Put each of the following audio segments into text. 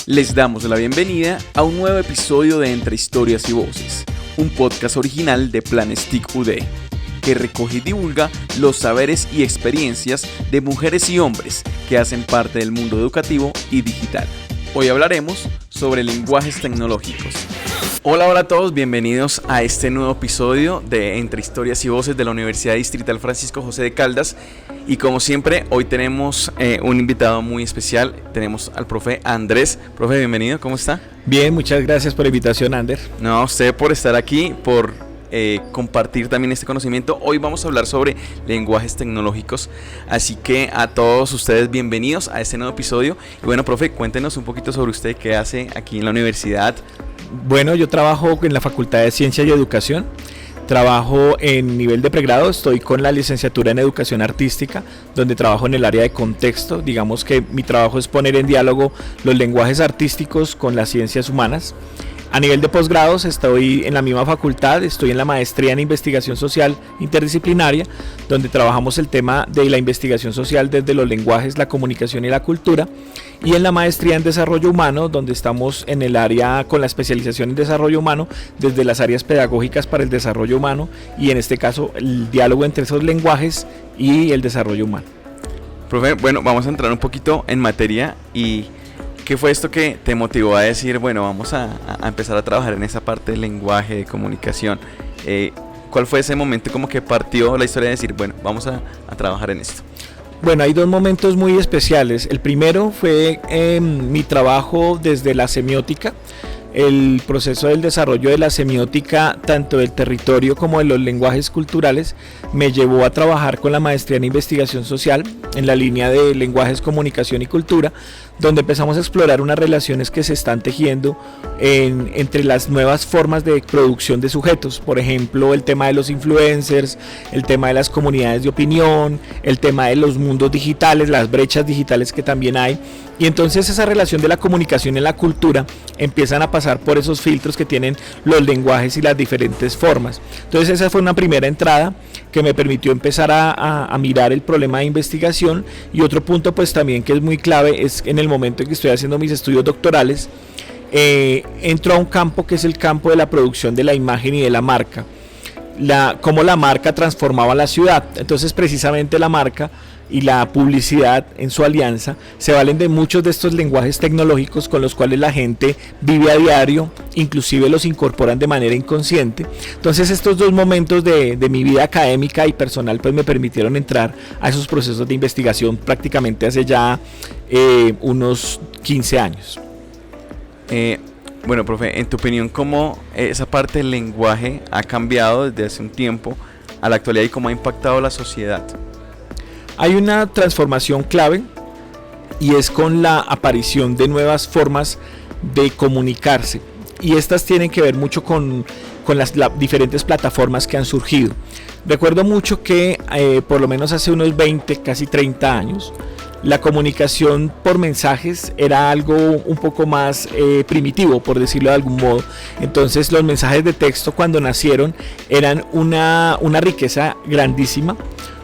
Les damos la bienvenida a un nuevo episodio de Entre Historias y Voces, un podcast original de Planes TIC UD, que recoge y divulga los saberes y experiencias de mujeres y hombres que hacen parte del mundo educativo y digital. Hoy hablaremos sobre lenguajes tecnológicos. Hola a todos, bienvenidos a este nuevo episodio de Entre Historias y Voces de la Universidad Distrital Francisco José de Caldas. Y como siempre, hoy tenemos un invitado muy especial. Tenemos al profe Andrés. Profe, bienvenido, ¿cómo está? Bien, muchas gracias por la invitación, Ander. No, a usted por estar aquí, por compartir también este conocimiento. Hoy vamos a hablar sobre lenguajes tecnológicos, así que a todos ustedes bienvenidos a este nuevo episodio. Y bueno, profe, cuéntenos un poquito sobre usted, qué hace aquí en la universidad. Bueno, yo trabajo en la Facultad de Ciencia y Educación. Trabajo en nivel de pregrado, estoy con la licenciatura en Educación Artística, donde trabajo en el área de contexto. Digamos que mi trabajo es poner en diálogo los lenguajes artísticos con las ciencias humanas. A nivel de posgrados estoy en la misma facultad, estoy en la maestría en investigación social interdisciplinaria, donde trabajamos el tema de la investigación social desde los lenguajes, la comunicación y la cultura, y en la maestría en desarrollo humano, donde estamos en el área con la especialización en desarrollo humano, desde las áreas pedagógicas para el desarrollo humano, y en este caso el diálogo entre esos lenguajes y el desarrollo humano. Profe, bueno, vamos a entrar un poquito en materia. Y ¿qué fue esto que te motivó a decir, bueno, vamos a empezar a trabajar en esa parte del lenguaje, de comunicación? ¿Cuál fue ese momento como que partió la historia de decir, bueno, vamos a trabajar en esto? Bueno, hay dos momentos muy especiales. El primero fue mi trabajo desde la semiótica. El proceso del desarrollo de la semiótica, tanto del territorio como de los lenguajes culturales, me llevó a trabajar con la maestría en investigación social en la línea de lenguajes, comunicación y cultura, donde empezamos a explorar unas relaciones que se están tejiendo entre las nuevas formas de producción de sujetos. Por ejemplo, el tema de los influencers, el tema de las comunidades de opinión, el tema de los mundos digitales, las brechas digitales que también hay. Y entonces esa relación de la comunicación en la cultura empiezan a pasar por esos filtros que tienen los lenguajes y las diferentes formas. Entonces esa fue una primera entrada que me permitió empezar a mirar el problema de investigación. Y otro punto pues también que es muy clave es en el momento en que estoy haciendo mis estudios doctorales, entro a un campo que es el campo de la producción de la imagen y de la marca, cómo la marca transformaba la ciudad. Entonces precisamente la marca y la publicidad en su alianza se valen de muchos de estos lenguajes tecnológicos con los cuales la gente vive a diario, inclusive los incorporan de manera inconsciente. Entonces estos dos momentos de mi vida académica y personal pues me permitieron entrar a esos procesos de investigación prácticamente hace ya unos 15 años. Bueno, profe, en tu opinión, ¿cómo esa parte del lenguaje ha cambiado desde hace un tiempo a la actualidad y cómo ha impactado la sociedad? Hay una transformación clave y es con la aparición de nuevas formas de comunicarse, y estas tienen que ver mucho con las diferentes plataformas que han surgido. Recuerdo mucho que por lo menos hace unos 20, casi 30 años, la comunicación por mensajes era algo un poco más primitivo, por decirlo de algún modo. Entonces los mensajes de texto cuando nacieron eran una riqueza grandísima,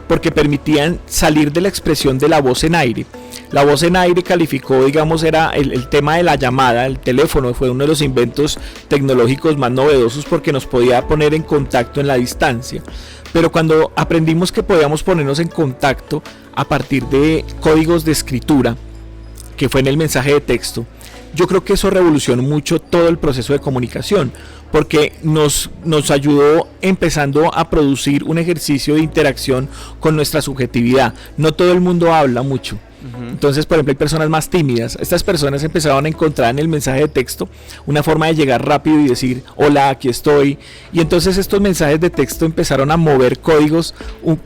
porque permitían salir de la expresión de la voz en aire. La voz en aire calificó, digamos, era el tema de la llamada. El teléfono fue uno de los inventos tecnológicos más novedosos porque nos podía poner en contacto en la distancia. Pero cuando aprendimos que podíamos ponernos en contacto a partir de códigos de escritura, que fue en el mensaje de texto, yo creo que eso revolucionó mucho todo el proceso de comunicación, porque nos ayudó empezando a producir un ejercicio de interacción con nuestra subjetividad. No todo el mundo habla mucho. Entonces, por ejemplo, hay personas más tímidas. Estas personas empezaron a encontrar en el mensaje de texto una forma de llegar rápido y decir, hola, aquí estoy. Y entonces estos mensajes de texto empezaron a mover códigos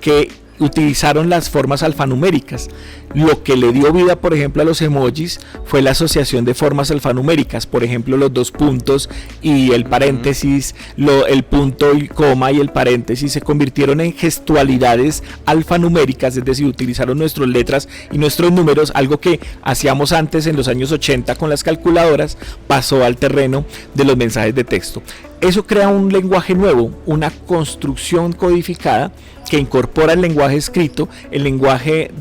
que utilizaron las formas alfanuméricas. Lo que le dio vida, por ejemplo, a los emojis fue la asociación de formas alfanuméricas, por ejemplo, los dos puntos y el paréntesis, el punto y coma y el paréntesis se convirtieron en gestualidades alfanuméricas, es decir, utilizaron nuestras letras y nuestros números, algo que hacíamos antes en los años 80 con las calculadoras, pasó al terreno de los mensajes de texto. Eso crea un lenguaje nuevo, una construcción codificada que incorpora el lenguaje escrito, el lenguaje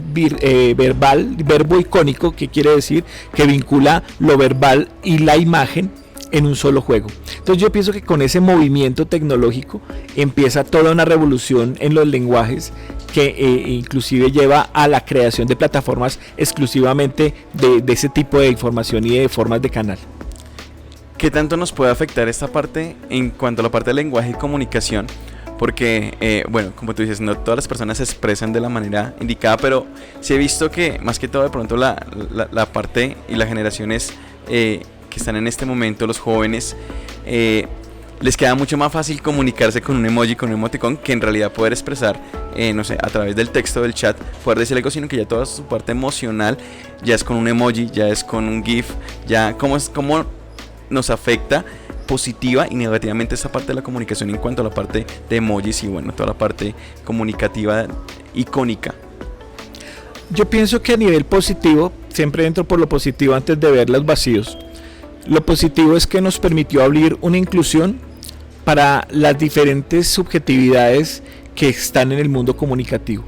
verbal, verbo icónico, que quiere decir que vincula lo verbal y la imagen en un solo juego. Entonces yo pienso que con ese movimiento tecnológico empieza toda una revolución en los lenguajes que inclusive lleva a la creación de plataformas exclusivamente de ese tipo de información y de formas de canal. ¿Qué tanto nos puede afectar esta parte en cuanto a la parte del lenguaje y comunicación? Porque, bueno, como tú dices, no todas las personas se expresan de la manera indicada, pero sí he visto que más que todo de pronto la parte y las generaciones que están en este momento, los jóvenes, les queda mucho más fácil comunicarse con un emoji, con un emoticón, que en realidad poder expresar, no sé, a través del texto, del chat, poder decir algo, sino que ya toda su parte emocional ya es con un emoji, ya es con un GIF, ya cómo nos afecta positiva y negativamente esta parte de la comunicación en cuanto a la parte de emojis y bueno, toda la parte comunicativa icónica. Yo pienso que a nivel positivo, siempre entro por lo positivo antes de ver los vacíos. Lo positivo es que nos permitió abrir una inclusión para las diferentes subjetividades que están en el mundo comunicativo.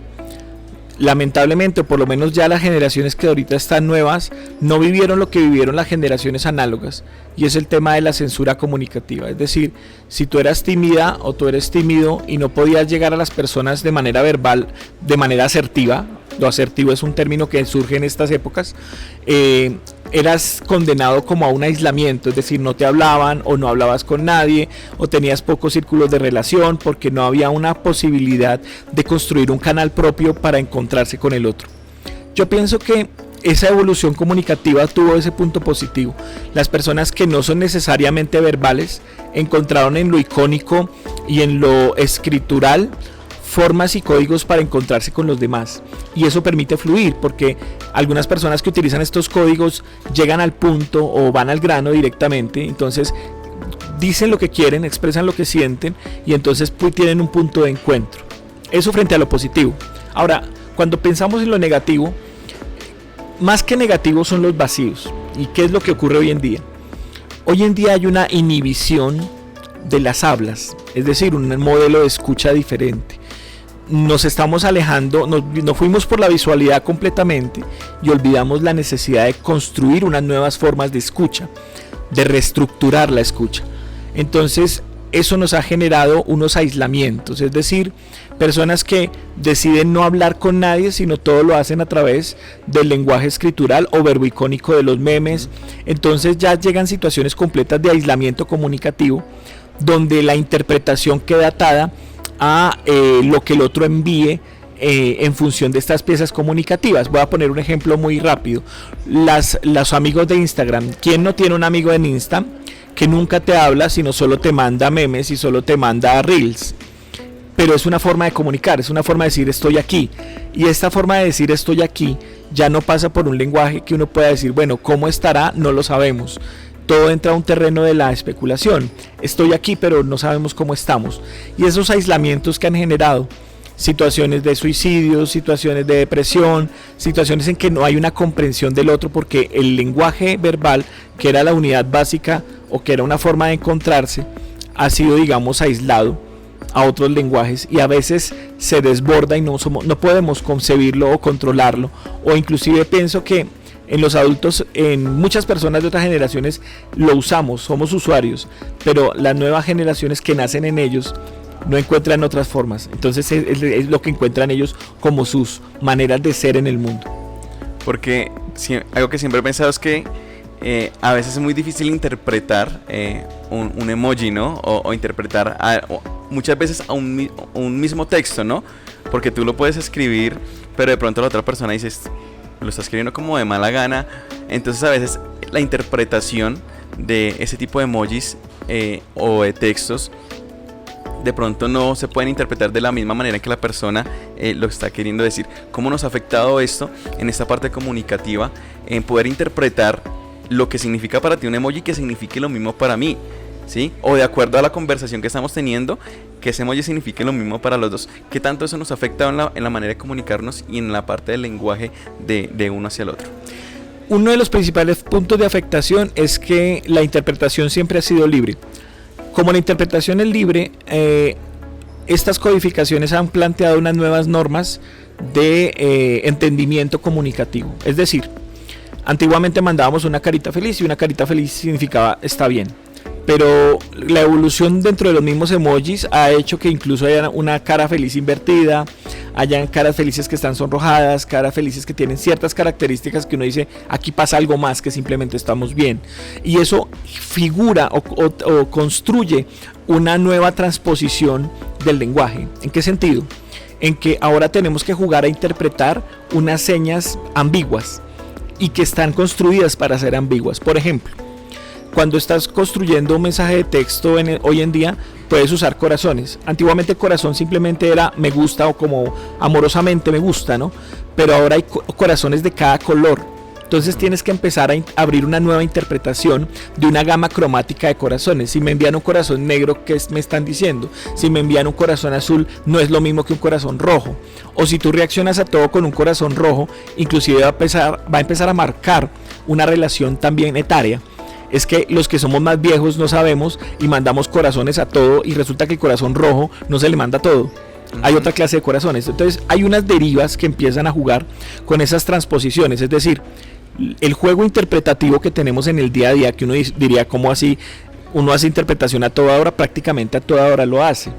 Lamentablemente, o por lo menos ya las generaciones que ahorita están nuevas, no vivieron lo que vivieron las generaciones análogas, y es el tema de la censura comunicativa. Es decir, si tú eras tímida o tú eres tímido y no podías llegar a las personas de manera verbal, de manera asertiva, lo asertivo es un término que surge en estas épocas, eras condenado como a un aislamiento, es decir, no te hablaban o no hablabas con nadie o tenías pocos círculos de relación porque no había una posibilidad de construir un canal propio para encontrarse con el otro. Yo pienso que esa evolución comunicativa tuvo ese punto positivo. Las personas que no son necesariamente verbales encontraron en lo icónico y en lo escritural formas y códigos para encontrarse con los demás, y eso permite fluir porque algunas personas que utilizan estos códigos llegan al punto o van al grano directamente, entonces dicen lo que quieren, expresan lo que sienten y entonces pues tienen un punto de encuentro. Eso frente a lo positivo. Ahora, cuando pensamos en lo negativo, más que negativo son los vacíos. ¿Y qué es lo que ocurre hoy en día? Hoy en día hay una inhibición de las hablas, es decir, un modelo de escucha diferente. Nos estamos alejando, nos fuimos por la visualidad completamente y olvidamos la necesidad de construir unas nuevas formas de escucha, de reestructurar la escucha. Entonces eso nos ha generado unos aislamientos, es decir, personas que deciden no hablar con nadie, sino todo lo hacen a través del lenguaje escritural o verbo icónico de los memes. Entonces ya llegan situaciones completas de aislamiento comunicativo, donde la interpretación queda atada a lo que el otro envíe en función de estas piezas comunicativas. Voy a poner un ejemplo muy rápido. Los amigos de Instagram. ¿Quién no tiene un amigo en Insta que nunca te habla, sino solo te manda memes y solo te manda reels? Pero es una forma de comunicar, es una forma de decir estoy aquí. Y esta forma de decir estoy aquí ya no pasa por un lenguaje que uno pueda decir, bueno, ¿cómo estará? No lo sabemos. Todo entra a un terreno de la especulación. Estoy aquí, pero no sabemos cómo estamos. Y esos aislamientos que han generado situaciones de suicidio, situaciones de depresión, situaciones en que no hay una comprensión del otro, porque el lenguaje verbal, que era la unidad básica o que era una forma de encontrarse, ha sido, digamos, aislado a otros lenguajes y a veces se desborda y no podemos concebirlo o controlarlo. O inclusive pienso que en los adultos, en muchas personas de otras generaciones lo usamos, somos usuarios, pero las nuevas generaciones que nacen en ellos no encuentran otras formas. Entonces es lo que encuentran ellos como sus maneras de ser en el mundo. Porque algo que siempre he pensado es que a veces es muy difícil interpretar un emoji, ¿no? O interpretar muchas veces a un mismo texto, ¿no? Porque tú lo puedes escribir, pero de pronto la otra persona dice, lo está escribiendo como de mala gana. Entonces a veces la interpretación de ese tipo de emojis o de textos de pronto no se pueden interpretar de la misma manera que la persona lo está queriendo decir. ¿Cómo nos ha afectado esto en esta parte comunicativa, en poder interpretar lo que significa para ti un emoji que signifique lo mismo para mí, ¿sí? O de acuerdo a la conversación que estamos teniendo, que ese emoji signifique lo mismo para los dos? ¿Qué tanto eso nos ha afectado en la manera de comunicarnos y en la parte del lenguaje de uno hacia el otro? Uno de los principales puntos de afectación es que la interpretación siempre ha sido libre. como la interpretación es libre, estas codificaciones han planteado unas nuevas normas de entendimiento comunicativo. Es decir, antiguamente mandábamos una carita feliz y una carita feliz significaba está bien. Pero la evolución dentro de los mismos emojis ha hecho que incluso haya una cara feliz invertida, hayan caras felices que están sonrojadas, caras felices que tienen ciertas características que uno dice, aquí pasa algo más que simplemente estamos bien. Y eso figura o construye una nueva transposición del lenguaje. ¿En qué sentido? En que ahora tenemos que jugar a interpretar unas señas ambiguas y que están construidas para ser ambiguas. Por ejemplo, cuando estás construyendo un mensaje de texto hoy en día, puedes usar corazones. Antiguamente corazón simplemente era me gusta o como amorosamente me gusta, ¿no? Pero ahora hay corazones de cada color. Entonces tienes que empezar a abrir una nueva interpretación de una gama cromática de corazones. Si me envían un corazón negro, ¿qué me están diciendo? Si me envían un corazón azul, no es lo mismo que un corazón rojo. O si tú reaccionas a todo con un corazón rojo, inclusive va a empezar a marcar una relación también etaria. Es que los que somos más viejos no sabemos y mandamos corazones a todo y resulta que el corazón rojo no se le manda todo. Hay otra clase de corazones. Entonces hay unas derivas que empiezan a jugar con esas transposiciones. Es decir, el juego interpretativo que tenemos en el día a día, que uno diría como así, uno hace interpretación a toda hora, prácticamente a toda hora lo hace.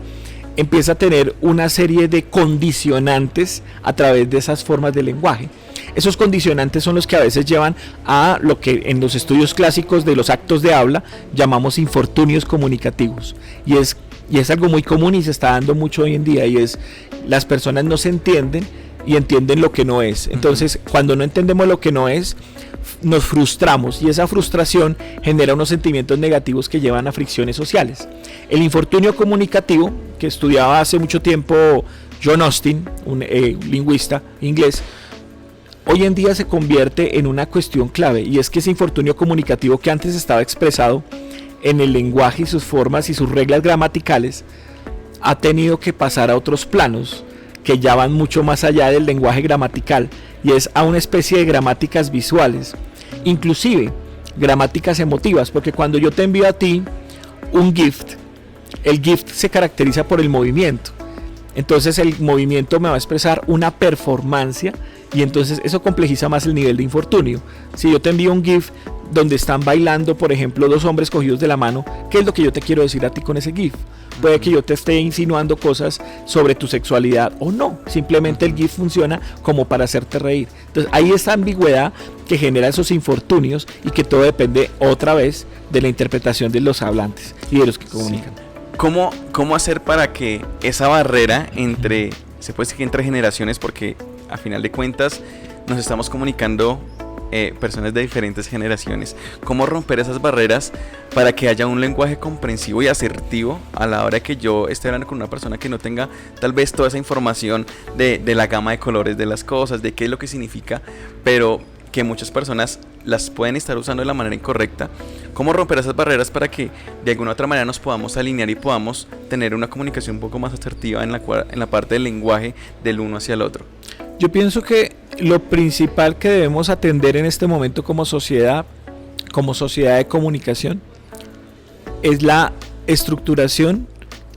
Empieza a tener una serie de condicionantes a través de esas formas de lenguaje. Esos condicionantes son los que a veces llevan a lo que en los estudios clásicos de los actos de habla llamamos infortunios comunicativos. Y es algo muy común y se está dando mucho hoy en día, y es las personas no se entienden y entienden lo que no es. Entonces, cuando no entendemos lo que no es, nos frustramos y esa frustración genera unos sentimientos negativos que llevan a fricciones sociales. El infortunio comunicativo, que estudiaba hace mucho tiempo John Austin, un lingüista inglés, hoy en día se convierte en una cuestión clave, y es que ese infortunio comunicativo que antes estaba expresado en el lenguaje y sus formas y sus reglas gramaticales ha tenido que pasar a otros planos que ya van mucho más allá del lenguaje gramatical, y es a una especie de gramáticas visuales, inclusive gramáticas emotivas, porque cuando yo te envío a ti un gift, el gift se caracteriza por el movimiento. Entonces el movimiento me va a expresar una performance y entonces eso complejiza más el nivel de infortunio. Si yo te envío un GIF donde están bailando, por ejemplo, dos hombres cogidos de la mano, ¿qué es lo que yo te quiero decir a ti con ese GIF? Puede que yo te esté insinuando cosas sobre tu sexualidad o no, simplemente el GIF funciona como para hacerte reír. Entonces hay esa ambigüedad que genera esos infortunios y que todo depende otra vez de la interpretación de los hablantes y de los que comunican. Sí. ¿Cómo hacer para que esa barrera entre, se puede decir que entre generaciones, porque a final de cuentas nos estamos comunicando personas de diferentes generaciones, cómo romper esas barreras para que haya un lenguaje comprensivo y asertivo a la hora que yo esté hablando con una persona que no tenga tal vez toda esa información de la gama de colores de las cosas, de qué es lo que significa, pero que muchas personas las pueden estar usando de la manera incorrecta? ¿Cómo romper esas barreras para que de alguna otra manera nos podamos alinear y podamos tener una comunicación un poco más asertiva en la parte del lenguaje del uno hacia el otro? Yo pienso que lo principal que debemos atender en este momento como sociedad de comunicación, es la estructuración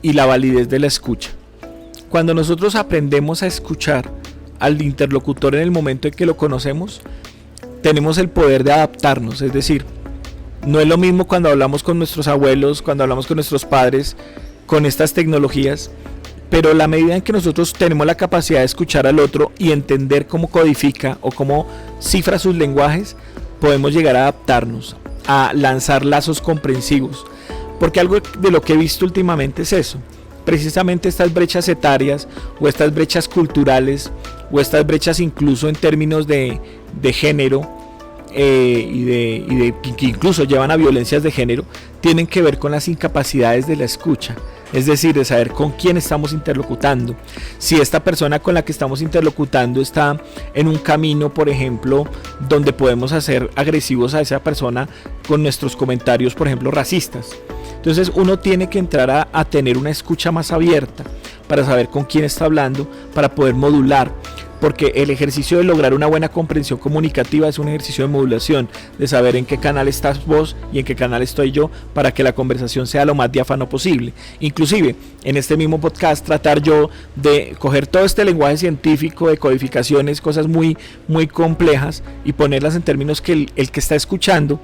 y la validez de la escucha. Cuando nosotros aprendemos a escuchar al interlocutor en el momento en que lo conocemos, tenemos el poder de adaptarnos. Es decir, no es lo mismo cuando hablamos con nuestros abuelos, cuando hablamos con nuestros padres, con estas tecnologías, pero la medida en que nosotros tenemos la capacidad de escuchar al otro y entender cómo codifica o cómo cifra sus lenguajes, podemos llegar a adaptarnos, a lanzar lazos comprensivos. Porque algo de lo que he visto últimamente es eso, precisamente estas brechas etarias o estas brechas culturales o estas brechas incluso en términos de género y que incluso llevan a violencias de género, tienen que ver con las incapacidades de la escucha. Es decir, de saber con quién estamos interlocutando. Si esta persona con la que estamos interlocutando está en un camino, por ejemplo, donde podemos hacer agresivos a esa persona con nuestros comentarios, por ejemplo, racistas. Entonces uno tiene que entrar a tener una escucha más abierta para saber con quién está hablando, para poder modular. porque el ejercicio de lograr una buena comprensión comunicativa es un ejercicio de modulación, de saber en qué canal estás vos y en qué canal estoy yo para que la conversación sea lo más diáfano posible. Inclusive, en este mismo podcast tratar yo de coger todo este lenguaje científico de codificaciones, cosas muy, muy complejas, y ponerlas en términos que el que está escuchando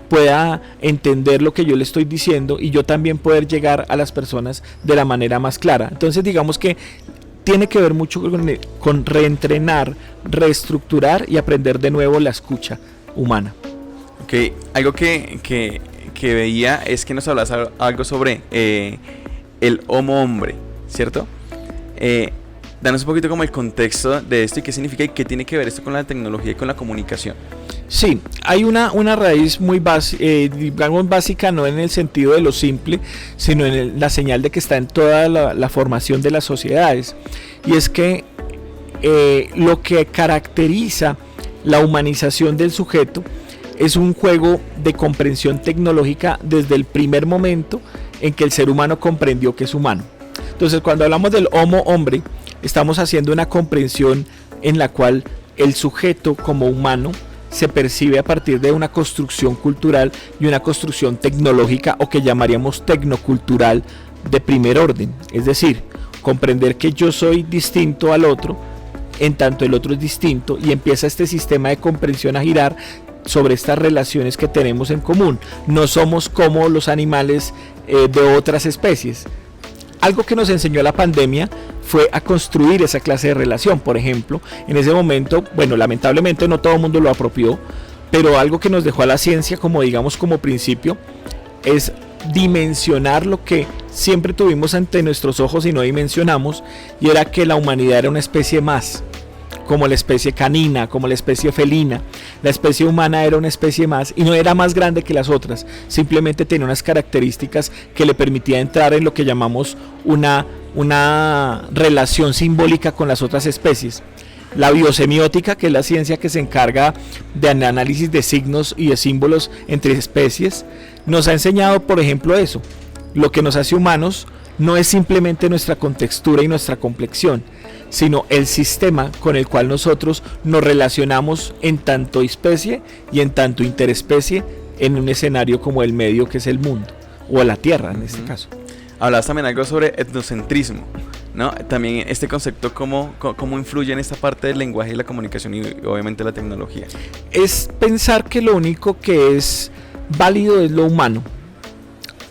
pueda entender lo que yo le estoy diciendo, y yo también poder llegar a las personas de la manera más clara. Entonces digamos que tiene que ver mucho con reentrenar, reestructurar y aprender de nuevo la escucha humana. Ok, algo que veía es que nos hablas algo sobre el homo hombre, ¿cierto? Danos un poquito como el contexto de esto y qué significa y qué tiene que ver esto con la tecnología y con la comunicación. Sí, hay una raíz muy digamos básica, no en el sentido de lo simple, sino en la señal de que está en toda la formación de las sociedades. Y es que lo que caracteriza la humanización del sujeto es un juego de comprensión tecnológica desde el primer momento en que el ser humano comprendió que es humano. Entonces, cuando hablamos del homo hombre, estamos haciendo una comprensión en la cual el sujeto como humano se percibe a partir de una construcción cultural y una construcción tecnológica, o que llamaríamos tecnocultural, de primer orden. Es decir, comprender que yo soy distinto al otro, en tanto el otro es distinto, y empieza este sistema de comprensión a girar sobre estas relaciones que tenemos en común. No somos como los animales de otras especies. Algo que nos enseñó la pandemia fue a construir esa clase de relación. Por ejemplo, en ese momento, bueno, lamentablemente no todo el mundo lo apropió, pero algo que nos dejó a la ciencia como principio es dimensionar lo que siempre tuvimos ante nuestros ojos y no dimensionamos, y era que la humanidad era una especie más, como la especie canina, como la especie felina. La especie humana era una especie más, y no era más grande que las otras, simplemente tenía unas características que le permitía entrar en lo que llamamos una relación simbólica con las otras especies. La biosemiótica, que es la ciencia que se encarga de análisis de signos y de símbolos entre especies, nos ha enseñado, por ejemplo, eso. Lo que nos hace humanos no es simplemente nuestra contextura y nuestra complexión, sino el sistema con el cual nosotros nos relacionamos en tanto especie y en tanto interespecie en un escenario como el medio, que es el mundo, o la Tierra en este caso. Hablabas también algo sobre etnocentrismo, ¿no? También este concepto, ¿cómo influye en esta parte del lenguaje y la comunicación y obviamente la tecnología? Es pensar que lo único que es válido es lo humano,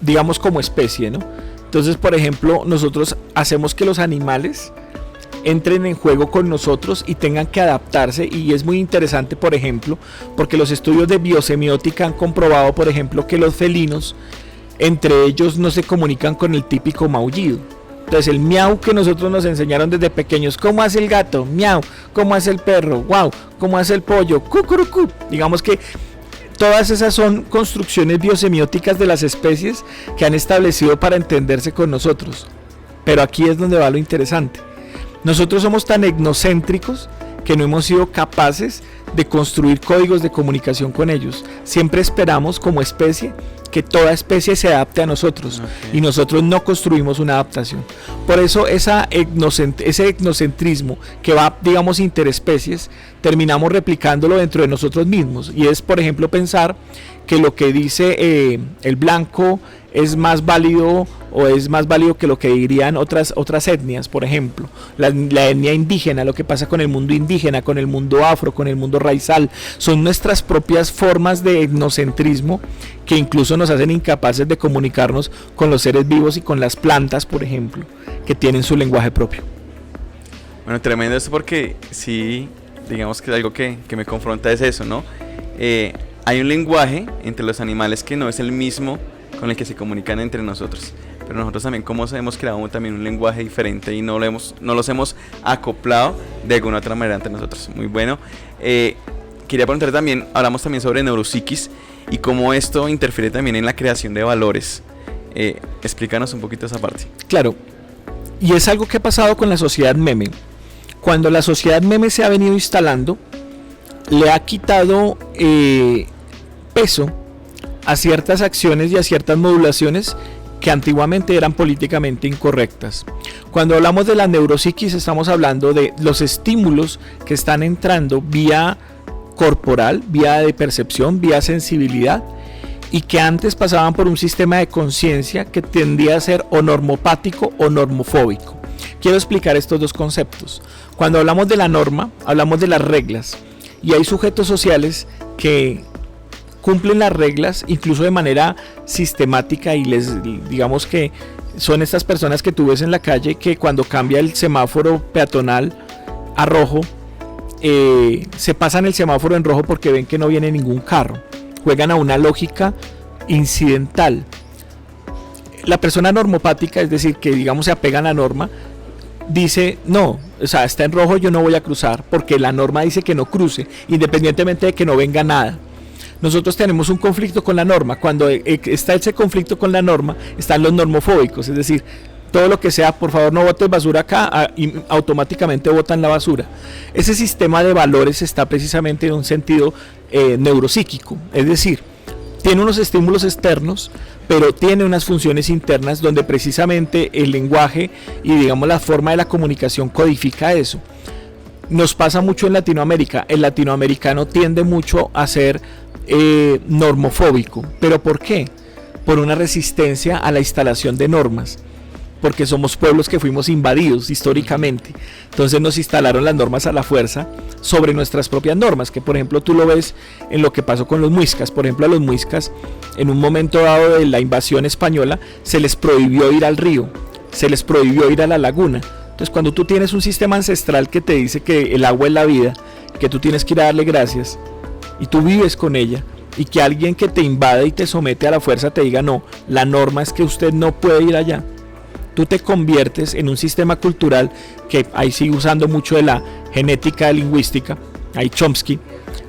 digamos como especie, ¿no? Entonces, por ejemplo, nosotros hacemos que los animales entren en juego con nosotros y tengan que adaptarse, y es muy interesante, por ejemplo, porque los estudios de biosemiótica han comprobado, por ejemplo, que los felinos entre ellos no se comunican con el típico maullido. Entonces el miau que nosotros nos enseñaron desde pequeños, ¿cómo hace el gato? Miau. ¿Cómo hace el perro? Wow. ¿Cómo hace el pollo? Cucurucú. Digamos que todas esas son construcciones biosemióticas de las especies que han establecido para entenderse con nosotros. Pero aquí es donde va lo interesante. Nosotros somos tan etnocéntricos que no hemos sido capaces de construir códigos de comunicación con ellos. Siempre esperamos como especie que toda especie se adapte a nosotros, y nosotros no construimos una adaptación. Por eso ese etnocentrismo que va, digamos, interespecies, terminamos replicándolo dentro de nosotros mismos, y es, por ejemplo, pensar que lo que dice el blanco es más válido, o es más válido que lo que dirían otras etnias. Por ejemplo, la etnia indígena, lo que pasa con el mundo indígena, con el mundo afro, con el mundo raizal, son nuestras propias formas de etnocentrismo que incluso nos hacen incapaces de comunicarnos con los seres vivos y con las plantas, por ejemplo, que tienen su lenguaje propio. Bueno, tremendo esto, porque sí, digamos que algo que me confronta es eso, ¿no? Hay un lenguaje entre los animales que no es el mismo con el que se comunican entre nosotros, pero nosotros también, como hemos creado también un lenguaje diferente y no los hemos acoplado de alguna otra manera entre nosotros. Muy bueno. Quería preguntar también, hablamos también sobre neuropsiquis y cómo esto interfiere también en la creación de valores. Explícanos un poquito esa parte. Claro, y es algo que ha pasado con la sociedad meme. Cuando la sociedad meme se ha venido instalando, le ha quitado peso a ciertas acciones y a ciertas modulaciones que antiguamente eran políticamente incorrectas. Cuando hablamos de la neuropsiquis estamos hablando de los estímulos que están entrando vía corporal, vía de percepción, vía sensibilidad, y que antes pasaban por un sistema de conciencia que tendía a ser o normopático o normofóbico. Quiero explicar estos dos conceptos. Cuando hablamos de la norma, hablamos de las reglas, y hay sujetos sociales que cumplen las reglas incluso de manera sistemática, y digamos que son estas personas que tú ves en la calle que cuando cambia el semáforo peatonal a rojo, se pasan el semáforo en rojo porque ven que no viene ningún carro. Juegan a una lógica incidental. La persona normopática, es decir, que digamos se apega a la norma, dice no, o sea, está en rojo, yo no voy a cruzar porque la norma dice que no cruce, independientemente de que no venga nada. Nosotros tenemos un conflicto con la norma. Cuando está ese conflicto con la norma, están los normofóbicos, es decir, todo lo que sea, por favor no botes basura acá, y automáticamente botan la basura. Ese sistema de valores está precisamente en un sentido neuropsíquico, es decir, tiene unos estímulos externos, pero tiene unas funciones internas donde precisamente el lenguaje y digamos la forma de la comunicación codifica eso. Nos pasa mucho en Latinoamérica. El latinoamericano tiende mucho a ser normofóbico. ¿Pero por qué? Por una resistencia a la instalación de normas, porque somos pueblos que fuimos invadidos históricamente. Entonces nos instalaron las normas a la fuerza sobre nuestras propias normas, que por ejemplo tú lo ves en lo que pasó con los muiscas. Por ejemplo, a los muiscas en un momento dado de la invasión española se les prohibió ir al río, se les prohibió ir a la laguna. Entonces cuando tú tienes un sistema ancestral que te dice que el agua es la vida, que tú tienes que ir a darle gracias, y tú vives con ella, y que alguien que te invade y te somete a la fuerza te diga no, la norma es que usted no puede ir allá, tú te conviertes en un sistema cultural que ahí sigue usando mucho de la genética lingüística. Ahí Chomsky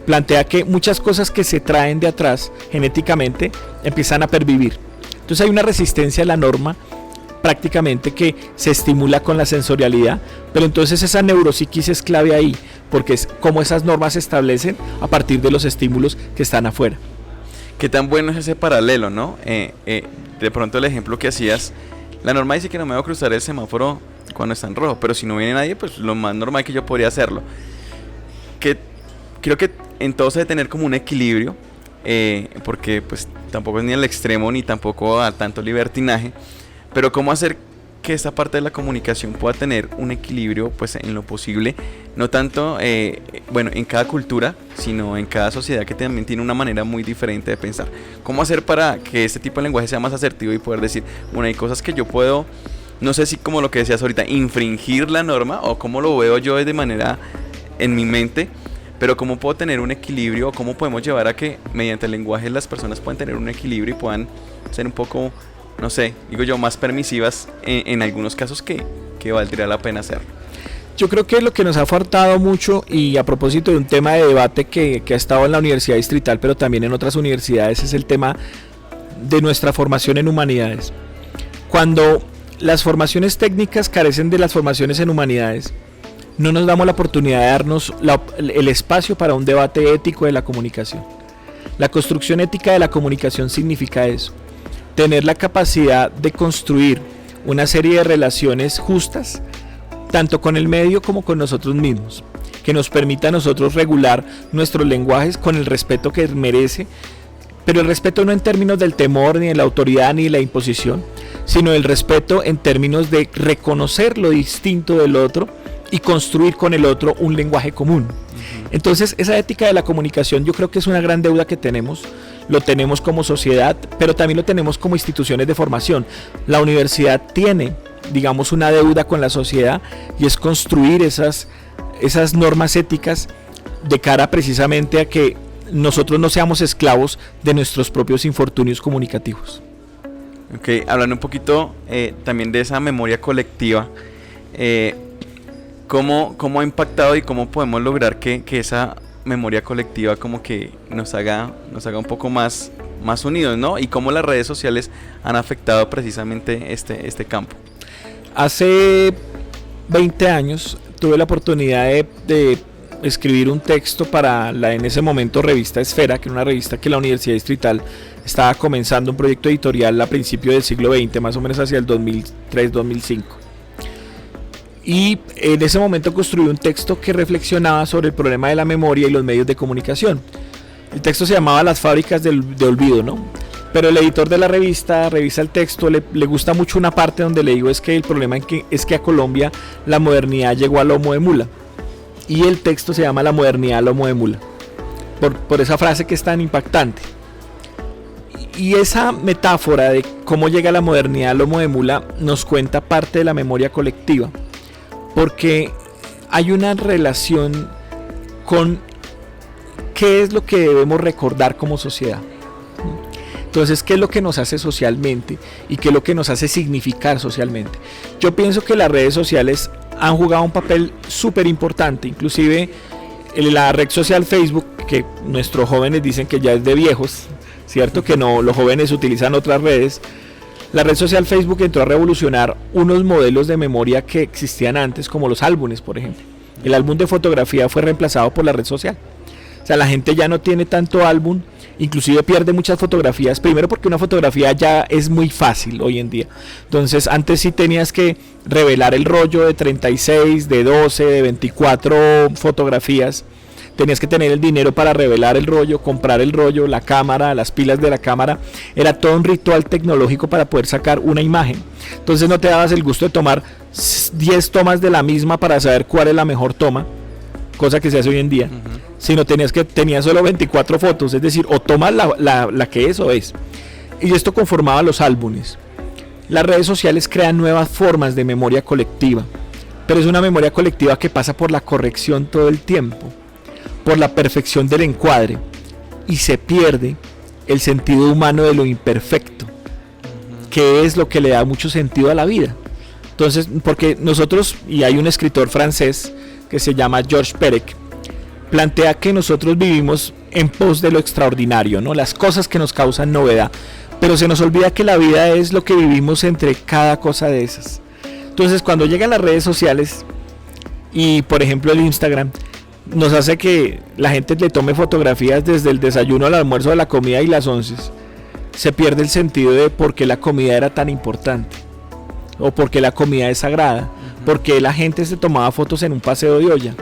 plantea que muchas cosas que se traen de atrás genéticamente empiezan a pervivir. Entonces hay una resistencia a la norma prácticamente que se estimula con la sensorialidad, pero entonces esa neuropsiquis es clave ahí, porque es como esas normas se establecen a partir de los estímulos que están afuera. Qué tan bueno es ese paralelo, ¿no? De pronto el ejemplo que hacías, la norma dice que no me voy a cruzar el semáforo cuando está en rojo, pero si no viene nadie, pues lo más normal es que yo podría hacerlo. Que creo que en todo se debe tener como un equilibrio, porque pues tampoco es ni al extremo ni tampoco a tanto libertinaje, pero cómo hacer que esta parte de la comunicación pueda tener un equilibrio pues en lo posible, no tanto en cada cultura, sino en cada sociedad que también tiene una manera muy diferente de pensar. Cómo hacer para que este tipo de lenguaje sea más asertivo y poder decir, bueno, hay cosas que yo puedo, no sé si como lo que decías ahorita, infringir la norma, o cómo lo veo yo de manera en mi mente, pero cómo puedo tener un equilibrio, o cómo podemos llevar a que mediante el lenguaje las personas puedan tener un equilibrio y puedan ser un poco, no sé, digo yo, más permisivas en algunos casos que valdría la pena hacerlo. Yo creo que lo que nos ha faltado mucho, y a propósito de un tema de debate que ha estado en la Universidad Distrital, pero también en otras universidades, es el tema de nuestra formación en humanidades. Cuando las formaciones técnicas carecen de las formaciones en humanidades, no nos damos la oportunidad de darnos el espacio para un debate ético de la comunicación. La construcción ética de la comunicación significa eso: tener la capacidad de construir una serie de relaciones justas, tanto con el medio como con nosotros mismos, que nos permita a nosotros regular nuestros lenguajes con el respeto que merece, pero el respeto no en términos del temor, ni de la autoridad, ni de la imposición, sino el respeto en términos de reconocer lo distinto del otro y construir con el otro un lenguaje común. Entonces, esa ética de la comunicación yo creo que es una gran deuda que tenemos. Lo tenemos como sociedad, pero también lo tenemos como instituciones de formación. La universidad tiene, digamos, una deuda con la sociedad, y es construir esas normas éticas de cara precisamente a que nosotros no seamos esclavos de nuestros propios infortunios comunicativos. Ok, hablando un poquito también de esa memoria colectiva, ¿cómo ha impactado y cómo podemos lograr que esa memoria colectiva como que nos haga un poco más unidos, ¿no? Y cómo las redes sociales han afectado precisamente este campo? Hace 20 años tuve la oportunidad de escribir un texto para la en ese momento revista Esfera, que era una revista que la Universidad Distrital estaba comenzando un proyecto editorial a principios del siglo XX, más o menos hacia el 2003-2005. Y en ese momento construí un texto que reflexionaba sobre el problema de la memoria y los medios de comunicación. El texto se llamaba Las fábricas de olvido, ¿no? Pero el editor de la revista revisa el texto, le gusta mucho una parte donde le digo es que el problema es que a Colombia la modernidad llegó a lomo de mula. Y el texto se llama La modernidad a lomo de mula, por esa frase que es tan impactante. Y esa metáfora de cómo llega la modernidad a lomo de mula nos cuenta parte de la memoria colectiva, porque hay una relación con qué es lo que debemos recordar como sociedad. Entonces, ¿qué es lo que nos hace socialmente y qué es lo que nos hace significar socialmente? Yo pienso que las redes sociales han jugado un papel súper importante, inclusive la red social Facebook, que nuestros jóvenes dicen que ya es de viejos, ¿cierto? Que no, los jóvenes utilizan otras redes. La red social Facebook entró a revolucionar unos modelos de memoria que existían antes, como los álbumes, por ejemplo. El álbum de fotografía fue reemplazado por la red social. O sea, la gente ya no tiene tanto álbum, inclusive pierde muchas fotografías, primero porque una fotografía ya es muy fácil hoy en día. Entonces antes sí tenías que revelar el rollo de 36, de 12, de 24 fotografías. Tenías que tener el dinero para revelar el rollo, comprar el rollo, la cámara, las pilas de la cámara. Era todo un ritual tecnológico para poder sacar una imagen. Entonces no te dabas el gusto de tomar 10 tomas de la misma para saber cuál es la mejor toma, cosa que se hace hoy en día, sino tenías solo 24 fotos, es decir, o tomas la que es o es. Y esto conformaba los álbumes. Las redes sociales crean nuevas formas de memoria colectiva, pero es una memoria colectiva que pasa por la corrección todo el tiempo, por la perfección del encuadre, y se pierde el sentido humano de lo imperfecto, que es lo que le da mucho sentido a la vida. Entonces, porque nosotros, y hay un escritor francés que se llama Georges Perec, plantea que nosotros vivimos en pos de lo extraordinario, ¿no? Las cosas que nos causan novedad, pero se nos olvida que la vida es lo que vivimos entre cada cosa de esas. Entonces, cuando llegan las redes sociales y, por ejemplo, el Instagram, nos hace que la gente le tome fotografías desde el desayuno al almuerzo, a la comida y las onces, se pierde el sentido de por qué la comida era tan importante, o por qué la comida es sagrada, por qué la gente se tomaba fotos en un paseo de olla,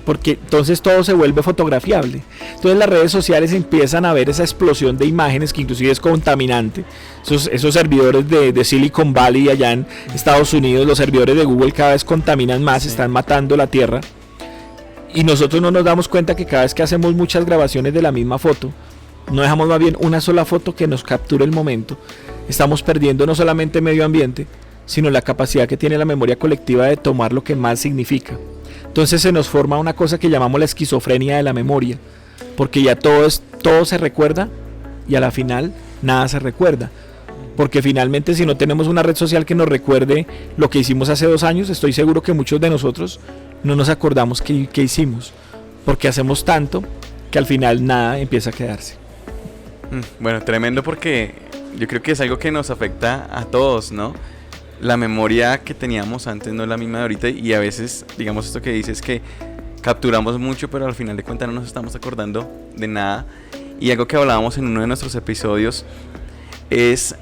porque entonces todo se vuelve fotografiable. Entonces las redes sociales empiezan a ver esa explosión de imágenes que inclusive es contaminante. Esos servidores de Silicon Valley allá en Estados Unidos, los servidores de Google cada vez contaminan más, están matando la tierra, y nosotros no nos damos cuenta que cada vez que hacemos muchas grabaciones de la misma foto, no dejamos más bien una sola foto que nos capture el momento. Estamos perdiendo no solamente medio ambiente, sino la capacidad que tiene la memoria colectiva de tomar lo que más significa. Entonces se nos forma una cosa que llamamos la esquizofrenia de la memoria, porque ya todo se recuerda y a la final nada se recuerda. Porque finalmente, si no tenemos una red social que nos recuerde lo que hicimos hace 2 años, estoy seguro que muchos de nosotros no nos acordamos qué hicimos, porque hacemos tanto que al final nada empieza a quedarse. Bueno, tremendo, porque yo creo que es algo que nos afecta a todos, ¿no? La memoria que teníamos antes no es la misma de ahorita, y a veces, digamos, esto que dices, que capturamos mucho, pero al final de cuentas no nos estamos acordando de nada. Y algo que hablábamos en uno de nuestros episodios es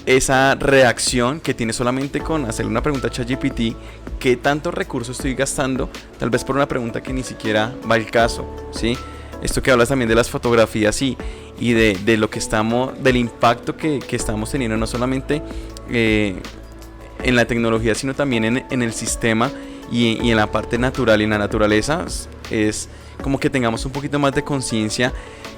esa reacción que tiene solamente con hacerle una pregunta a ChatGPT: ¿qué tanto recurso estoy gastando? Tal vez por una pregunta que ni siquiera va al caso, ¿sí? Esto que hablas también de las fotografías y de lo que del impacto que estamos teniendo, no solamente en la tecnología, sino también en el sistema y en la parte natural y en la naturaleza. Es como que tengamos un poquito más de conciencia,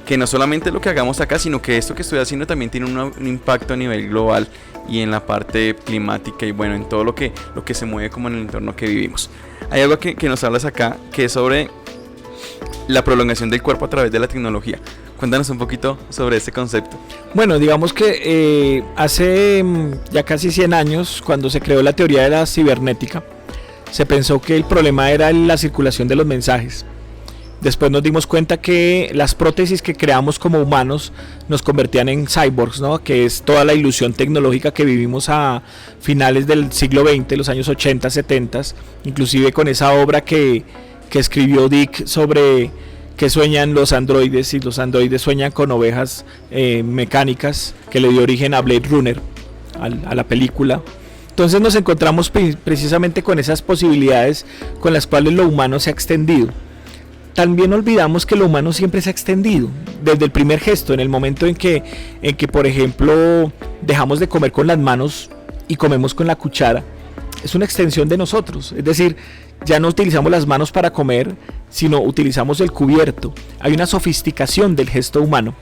que no solamente lo que hagamos acá, sino que esto que estoy haciendo también tiene un impacto a nivel global y en la parte climática, y bueno, en todo lo que se mueve como en el entorno que vivimos. Hay algo que nos hablas acá, que es sobre la prolongación del cuerpo a través de la tecnología. Cuéntanos un poquito sobre este concepto. Bueno, digamos que hace ya casi 100 años, cuando se creó la teoría de la cibernética, se pensó que el problema era la circulación de los mensajes. Después nos dimos cuenta que las prótesis que creamos como humanos nos convertían en cyborgs, ¿no? Que es toda la ilusión tecnológica que vivimos a finales del siglo XX, los años 80, 70, inclusive con esa obra que escribió Dick sobre que sueñan los androides, y los androides sueñan con ovejas mecánicas, que le dio origen a Blade Runner, a la película. Entonces nos encontramos precisamente con esas posibilidades con las cuales lo humano se ha extendido. También olvidamos que lo humano siempre se ha extendido, desde el primer gesto, en el momento en que por ejemplo, dejamos de comer con las manos y comemos con la cuchara. Es una extensión de nosotros, es decir, ya no utilizamos las manos para comer, sino utilizamos el cubierto. Hay una sofisticación del gesto humano.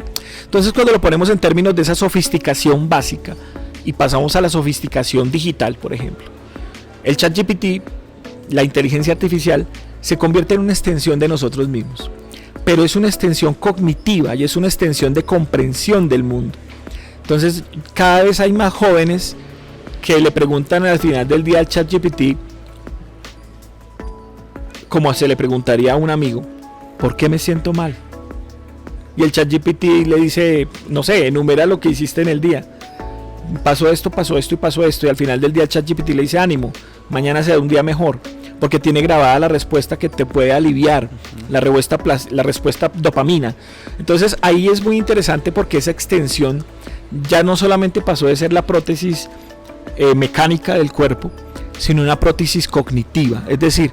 Entonces, cuando lo ponemos en términos de esa sofisticación básica y pasamos a la sofisticación digital, por ejemplo, el ChatGPT, la inteligencia artificial, se convierte en una extensión de nosotros mismos, pero es una extensión cognitiva y es una extensión de comprensión del mundo. Entonces, cada vez hay más jóvenes que le preguntan al final del día al ChatGPT, como se le preguntaría a un amigo, ¿por qué me siento mal? Y el ChatGPT le dice, no sé, enumera lo que hiciste en el día. Pasó esto y pasó esto, y al final del día el ChatGPT le dice, ánimo, mañana será un día mejor, porque tiene grabada la respuesta que te puede aliviar, la respuesta dopamina. Entonces ahí es muy interesante porque esa extensión ya no solamente pasó de ser la prótesis mecánica del cuerpo, sino una prótesis cognitiva, es decir,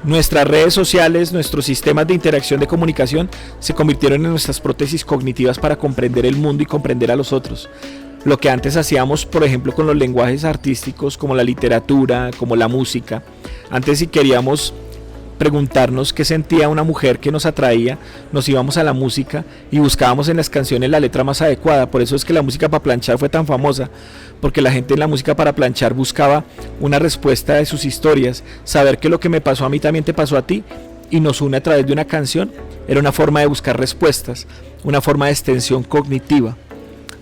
nuestras redes sociales, nuestros sistemas de interacción de comunicación se convirtieron en nuestras prótesis cognitivas para comprender el mundo y comprender a los otros. Lo que antes hacíamos, por ejemplo, con los lenguajes artísticos, como la literatura, como la música. Antes, si queríamos preguntarnos qué sentía una mujer que nos atraía, nos íbamos a la música y buscábamos en las canciones la letra más adecuada. Por eso es que la música para planchar fue tan famosa, porque la gente en la música para planchar buscaba una respuesta de sus historias, saber que lo que me pasó a mí también te pasó a ti, y nos une a través de una canción. Era una forma de buscar respuestas, una forma de extensión cognitiva.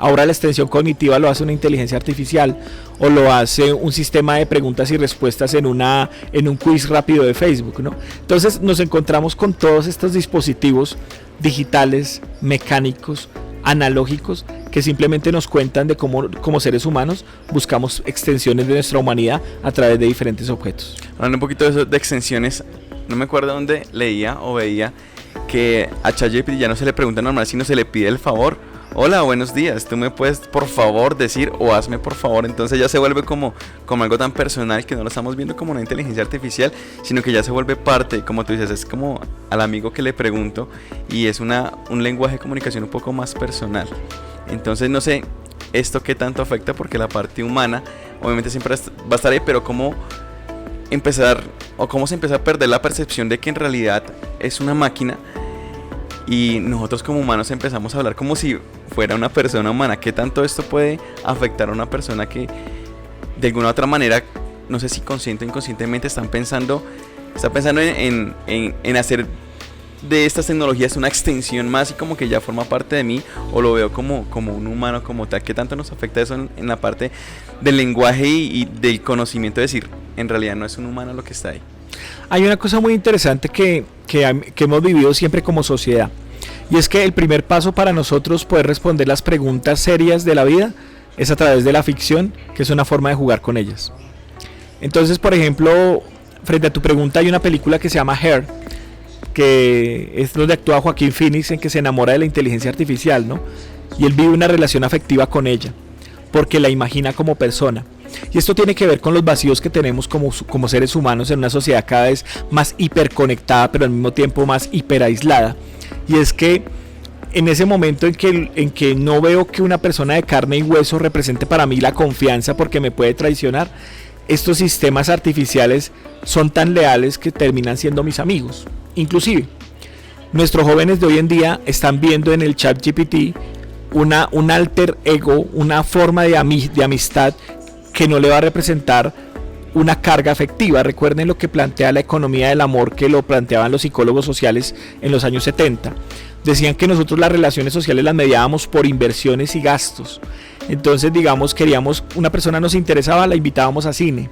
Ahora la extensión cognitiva lo hace una inteligencia artificial, o lo hace un sistema de preguntas y respuestas en un quiz rápido de Facebook, ¿no? Entonces nos encontramos con todos estos dispositivos digitales, mecánicos, analógicos, que simplemente nos cuentan de cómo como seres humanos buscamos extensiones de nuestra humanidad a través de diferentes objetos. Hablando un poquito de eso, de extensiones, no me acuerdo dónde leía o veía que a ChatGPT ya no se le pregunta normal, sino se le pide el favor. Hola, buenos días, tú me puedes por favor decir o hazme por favor. Entonces ya se vuelve como algo tan personal que no lo estamos viendo como una inteligencia artificial, sino que ya se vuelve parte, como tú dices, es como al amigo que le pregunto, y es un lenguaje de comunicación un poco más personal. Entonces no sé esto qué tanto afecta, porque la parte humana obviamente siempre va a estar ahí, pero cómo se empieza a perder la percepción de que en realidad es una máquina. Y nosotros como humanos empezamos a hablar como si fuera una persona humana. ¿Qué tanto esto puede afectar a una persona que de alguna u otra manera, no sé si consciente o inconscientemente, está pensando en hacer de estas tecnologías una extensión más y como que ya forma parte de mí, o lo veo como un humano como tal? ¿Qué tanto nos afecta eso en la parte del lenguaje y del conocimiento? Es decir, en realidad no es un humano lo que está ahí. Hay una cosa muy interesante que hemos vivido siempre como sociedad, y es que el primer paso para nosotros poder responder las preguntas serias de la vida es a través de la ficción, que es una forma de jugar con ellas. Entonces, por ejemplo, frente a tu pregunta, hay una película que se llama Her, que es donde actúa Joaquín Phoenix, en que se enamora de la inteligencia artificial, ¿no? Y él vive una relación afectiva con ella, porque la imagina como persona. Y esto tiene que ver con los vacíos que tenemos como seres humanos en una sociedad cada vez más hiperconectada, pero al mismo tiempo más hiperaislada. Y es que en ese momento en que no veo que una persona de carne y hueso represente para mí la confianza, porque me puede traicionar, estos sistemas artificiales son tan leales que terminan siendo mis amigos. Inclusive, nuestros jóvenes de hoy en día están viendo en el ChatGPT un alter ego, una forma de amistad que no le va a representar una carga afectiva. Recuerden lo que plantea la economía del amor, que lo planteaban los psicólogos sociales en los años 70. Decían que nosotros las relaciones sociales las mediábamos por inversiones y gastos. Entonces, digamos, una persona nos interesaba, la invitábamos a cine.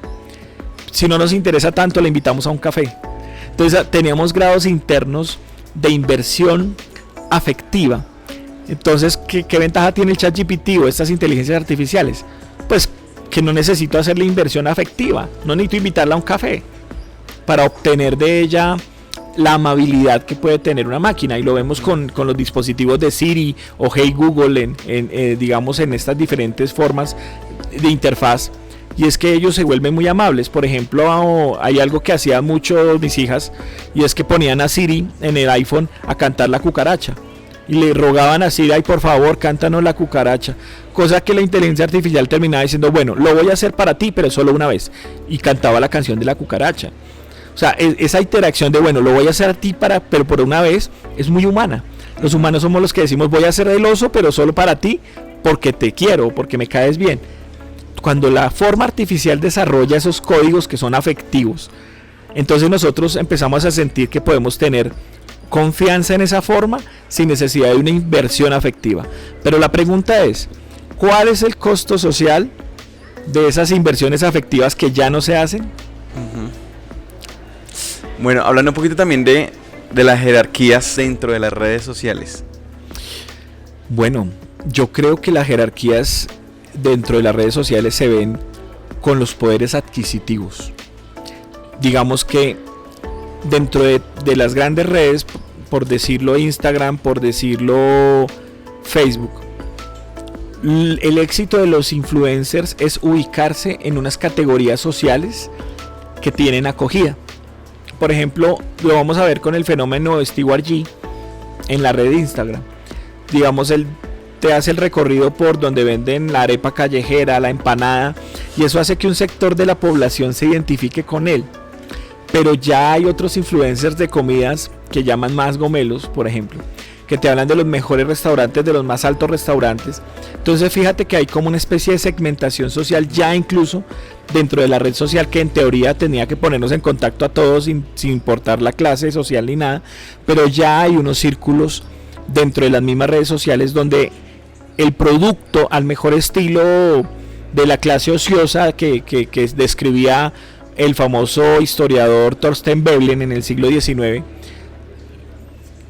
Si no nos interesa tanto, la invitamos a un café. Entonces teníamos grados internos de inversión afectiva. Entonces, ¿qué ventaja tiene el ChatGPT o estas inteligencias artificiales? Pues que no necesito hacerle inversión afectiva, no necesito invitarla a un café para obtener de ella la amabilidad que puede tener una máquina, y lo vemos con los dispositivos de Siri o Hey Google digamos en estas diferentes formas de interfaz, y es que ellos se vuelven muy amables. Por ejemplo, hay algo que hacían mucho mis hijas, y es que ponían a Siri en el iPhone a cantar la cucaracha y le rogaban a Siri: ay, por favor, cántanos la cucaracha, cosa que la inteligencia artificial terminaba diciendo: bueno, lo voy a hacer para ti, pero solo una vez, y cantaba la canción de la cucaracha. O sea, esa interacción de bueno, lo voy a hacer a ti pero por una vez, es muy humana. Los humanos somos los que decimos: voy a hacer el oso, pero solo para ti, porque te quiero, porque me caes bien. Cuando la forma artificial desarrolla esos códigos que son afectivos, entonces nosotros empezamos a sentir que podemos tener confianza en esa forma sin necesidad de una inversión afectiva. Pero la pregunta es: ¿cuál es el costo social de esas inversiones afectivas que ya no se hacen? Bueno, hablando un poquito también de las jerarquías dentro de las redes sociales. Bueno, yo creo que las jerarquías dentro de las redes sociales se ven con los poderes adquisitivos. Digamos que dentro de las grandes redes, por decirlo Instagram, por decirlo Facebook, el éxito de los influencers es ubicarse en unas categorías sociales que tienen acogida. Por ejemplo, lo vamos a ver con el fenómeno de Stewart G en la red de Instagram. Digamos, él te hace el recorrido por donde venden la arepa callejera, la empanada, y eso hace que un sector de la población se identifique con él. Pero ya hay otros influencers de comidas que llaman más gomelos, por ejemplo, que te hablan de los mejores restaurantes, de los más altos restaurantes. Entonces fíjate que hay como una especie de segmentación social ya incluso dentro de la red social, que en teoría tenía que ponernos en contacto a todos sin importar la clase social ni nada, pero ya hay unos círculos dentro de las mismas redes sociales donde el producto al mejor estilo de la clase ociosa que describía el famoso historiador Thorstein Veblen en el siglo XIX,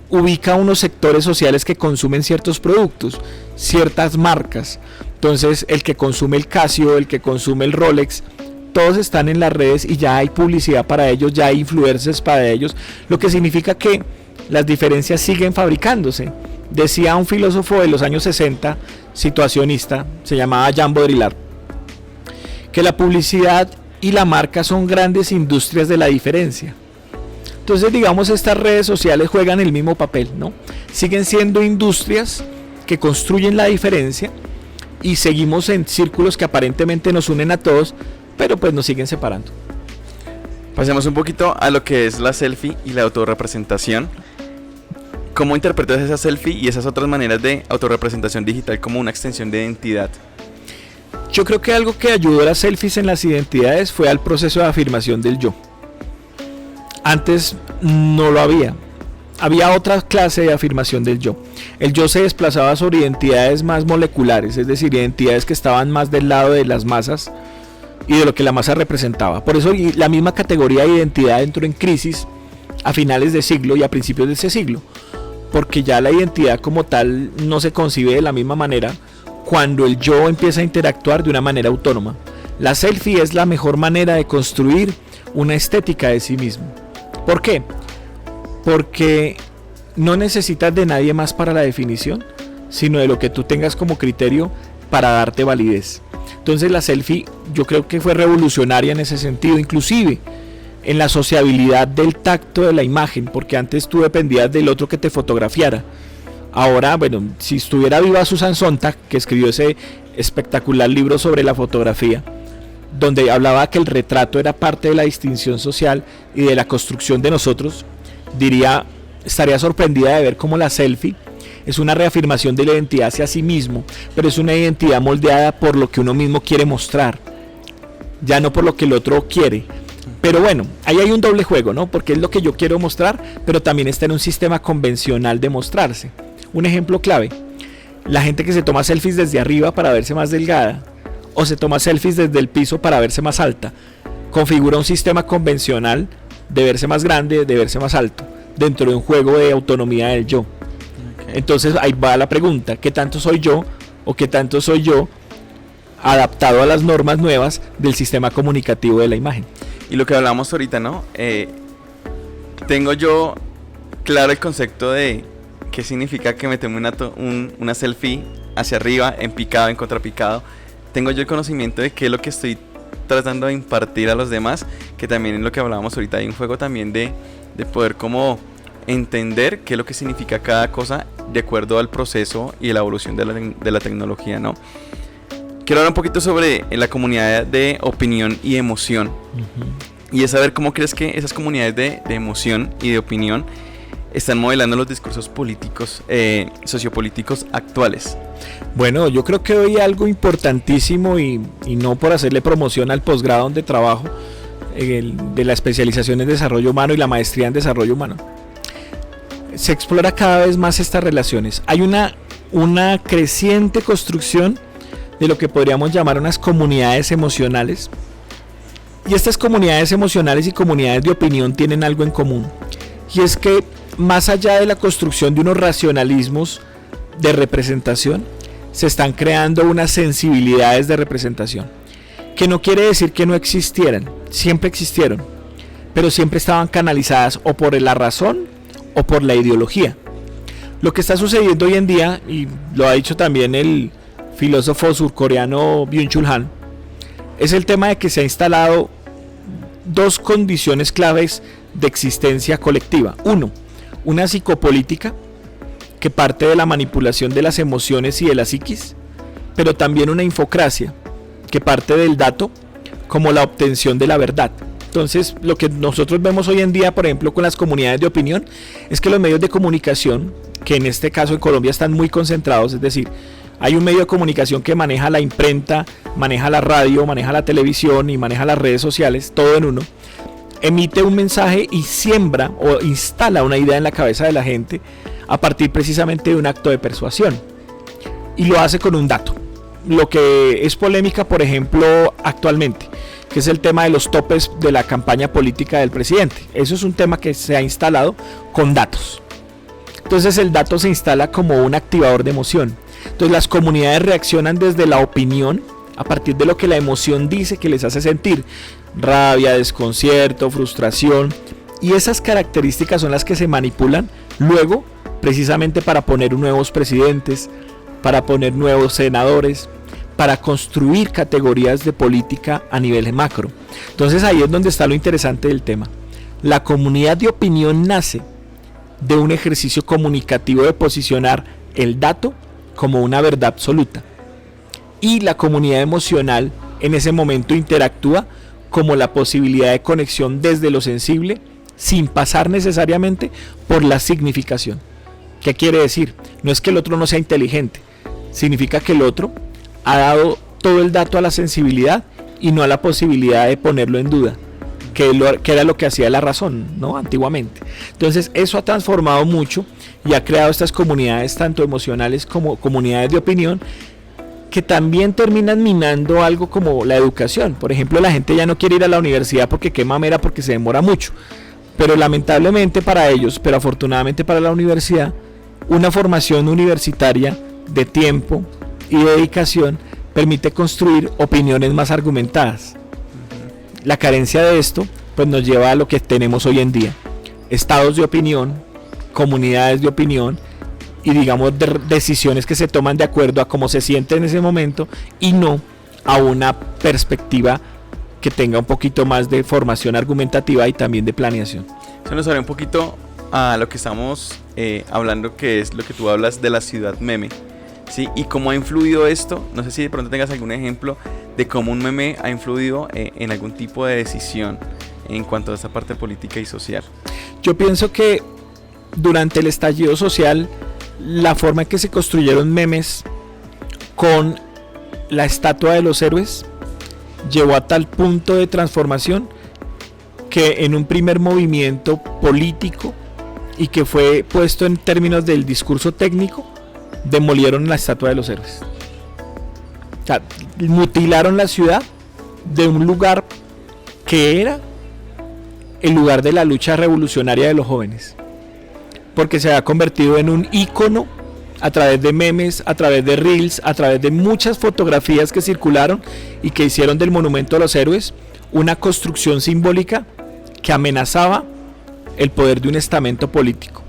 ubica unos sectores sociales que consumen ciertos productos, ciertas marcas. Entonces el que consume el Casio, el que consume el Rolex, todos están en las redes y ya hay publicidad para ellos, ya hay influencers para ellos, lo que significa que las diferencias siguen fabricándose. Decía un filósofo de los años 60, situacionista, se llamaba Jean Baudrillard, que la publicidad y la marca son grandes industrias de la diferencia. Entonces, digamos, estas redes sociales juegan el mismo papel, ¿no? Siguen siendo industrias que construyen la diferencia y seguimos en círculos que aparentemente nos unen a todos, pero pues nos siguen separando. Pasemos un poquito a lo que es la selfie y la autorrepresentación. ¿Cómo interpretas esa selfie y esas otras maneras de autorrepresentación digital como una extensión de identidad? Yo creo que algo que ayudó a las selfies en las identidades fue al proceso de afirmación del yo. Antes no lo había. Había otra clase de afirmación del yo. El yo se desplazaba sobre identidades más moleculares, es decir, identidades que estaban más del lado de las masas y de lo que la masa representaba. Por eso la misma categoría de identidad entró en crisis a finales de siglo y a principios de ese siglo, porque ya la identidad como tal no se concibe de la misma manera cuando el yo empieza a interactuar de una manera autónoma. La selfie es la mejor manera de construir una estética de sí mismo. ¿Por qué? Porque no necesitas de nadie más para la definición, sino de lo que tú tengas como criterio para darte validez. Entonces la selfie yo creo que fue revolucionaria en ese sentido, inclusive en la sociabilidad del tacto de la imagen, porque antes tú dependías del otro que te fotografiara. Ahora, bueno, si estuviera viva Susan Sontag, que escribió ese espectacular libro sobre la fotografía, donde hablaba que el retrato era parte de la distinción social y de la construcción de nosotros, estaría sorprendida de ver cómo la selfie es una reafirmación de la identidad hacia sí mismo, pero es una identidad moldeada por lo que uno mismo quiere mostrar, ya no por lo que el otro quiere. Pero bueno, ahí hay un doble juego, ¿no? Porque es lo que yo quiero mostrar, pero también está en un sistema convencional de mostrarse. Un ejemplo clave: la gente que se toma selfies desde arriba para verse más delgada, o se toma selfies desde el piso para verse más alta, configura un sistema convencional de verse más grande, de verse más alto. dentro de un juego de autonomía del yo. Okay. Entonces ahí va la pregunta, ¿qué tanto soy yo o qué tanto soy yo adaptado a las normas nuevas del sistema comunicativo de la imagen? Y lo que hablamos ahorita, ¿no? Tengo yo claro el concepto de qué significa que me tome una selfie hacia arriba, en picado, en contrapicado. Tengo yo el conocimiento de qué es lo que estoy tratando de impartir a los demás, que también es lo que hablábamos ahorita. Hay un juego también de poder como entender qué es lo que significa cada cosa de acuerdo al proceso y la evolución de la tecnología, ¿no? Quiero hablar un poquito sobre la comunidad de opinión y emoción. Y es saber cómo crees que esas comunidades de emoción y de opinión están modelando los discursos políticos, sociopolíticos actuales. Bueno, yo creo que hoy algo importantísimo y no por hacerle promoción al posgrado donde trabajo, de la especialización en desarrollo humano y la maestría en desarrollo humano, se explora cada vez más estas relaciones. Hay una creciente construcción de lo que podríamos llamar unas comunidades emocionales, y estas comunidades emocionales y comunidades de opinión tienen algo en común, y es que más allá de la construcción de unos racionalismos de representación, se están creando unas sensibilidades de representación, que no quiere decir que no existieran, siempre existieron, pero siempre estaban canalizadas o por la razón o por la ideología. Lo que está sucediendo hoy en día, y lo ha dicho también el filósofo surcoreano Byung-Chul Han, es el tema de que se ha instalado dos condiciones claves de existencia colectiva. Uno, una psicopolítica que parte de la manipulación de las emociones y de la psiquis, pero también una infocracia que parte del dato como la obtención de la verdad. Entonces, lo que nosotros vemos hoy en día, por ejemplo, con las comunidades de opinión, es que los medios de comunicación, que en este caso en Colombia están muy concentrados, es decir, hay un medio de comunicación que maneja la imprenta, maneja la radio, maneja la televisión y maneja las redes sociales, todo en uno, emite un mensaje y siembra o instala una idea en la cabeza de la gente a partir precisamente de un acto de persuasión, y lo hace con un dato. Lo que es polémica, por ejemplo, actualmente, que es el tema de los topes de la campaña política del presidente. Eso es un tema que se ha instalado con datos. Entonces el dato se instala como un activador de emoción. Entonces las comunidades reaccionan desde la opinión a partir de lo que la emoción dice que les hace sentir: rabia, desconcierto, frustración, y esas características son las que se manipulan luego precisamente para poner nuevos presidentes, para poner nuevos senadores, para construir categorías de política a nivel macro. Entonces ahí es donde está lo interesante del tema. La comunidad de opinión nace de un ejercicio comunicativo de posicionar el dato como una verdad absoluta, y la comunidad emocional en ese momento interactúa como la posibilidad de conexión desde lo sensible, sin pasar necesariamente por la significación. ¿Qué quiere decir? No es que el otro no sea inteligente, significa que el otro ha dado todo el dato a la sensibilidad y no a la posibilidad de ponerlo en duda, que era lo que hacía la razón, ¿no? Antiguamente. Entonces eso ha transformado mucho y ha creado estas comunidades tanto emocionales como comunidades de opinión, que también terminan minando algo como la educación. Por ejemplo, la gente ya no quiere ir a la universidad porque qué mamera, porque se demora mucho, pero lamentablemente para ellos, pero afortunadamente para la universidad, una formación universitaria de tiempo y dedicación permite construir opiniones más argumentadas. La carencia de esto pues nos lleva a lo que tenemos hoy en día: estados de opinión, comunidades de opinión y digamos decisiones que se toman de acuerdo a cómo se siente en ese momento y no a una perspectiva que tenga un poquito más de formación argumentativa y también de planeación. Eso nos habla un poquito a lo que estamos hablando, que es lo que tú hablas de la ciudad meme, ¿sí? Y cómo ha influido esto. No sé si de pronto tengas algún ejemplo de cómo un meme ha influido en algún tipo de decisión en cuanto a esta parte política y social. Yo pienso que durante el estallido social, la forma en que se construyeron memes con la estatua de los héroes llevó a tal punto de transformación que en un primer movimiento político y que fue puesto en términos del discurso técnico, demolieron la estatua de los héroes. O sea, mutilaron la ciudad de un lugar que era el lugar de la lucha revolucionaria de los jóvenes. porque se ha convertido en un ícono a través de memes, a través de reels, a través de muchas fotografías que circularon y que hicieron del Monumento a los Héroes una construcción simbólica que amenazaba el poder de un estamento político.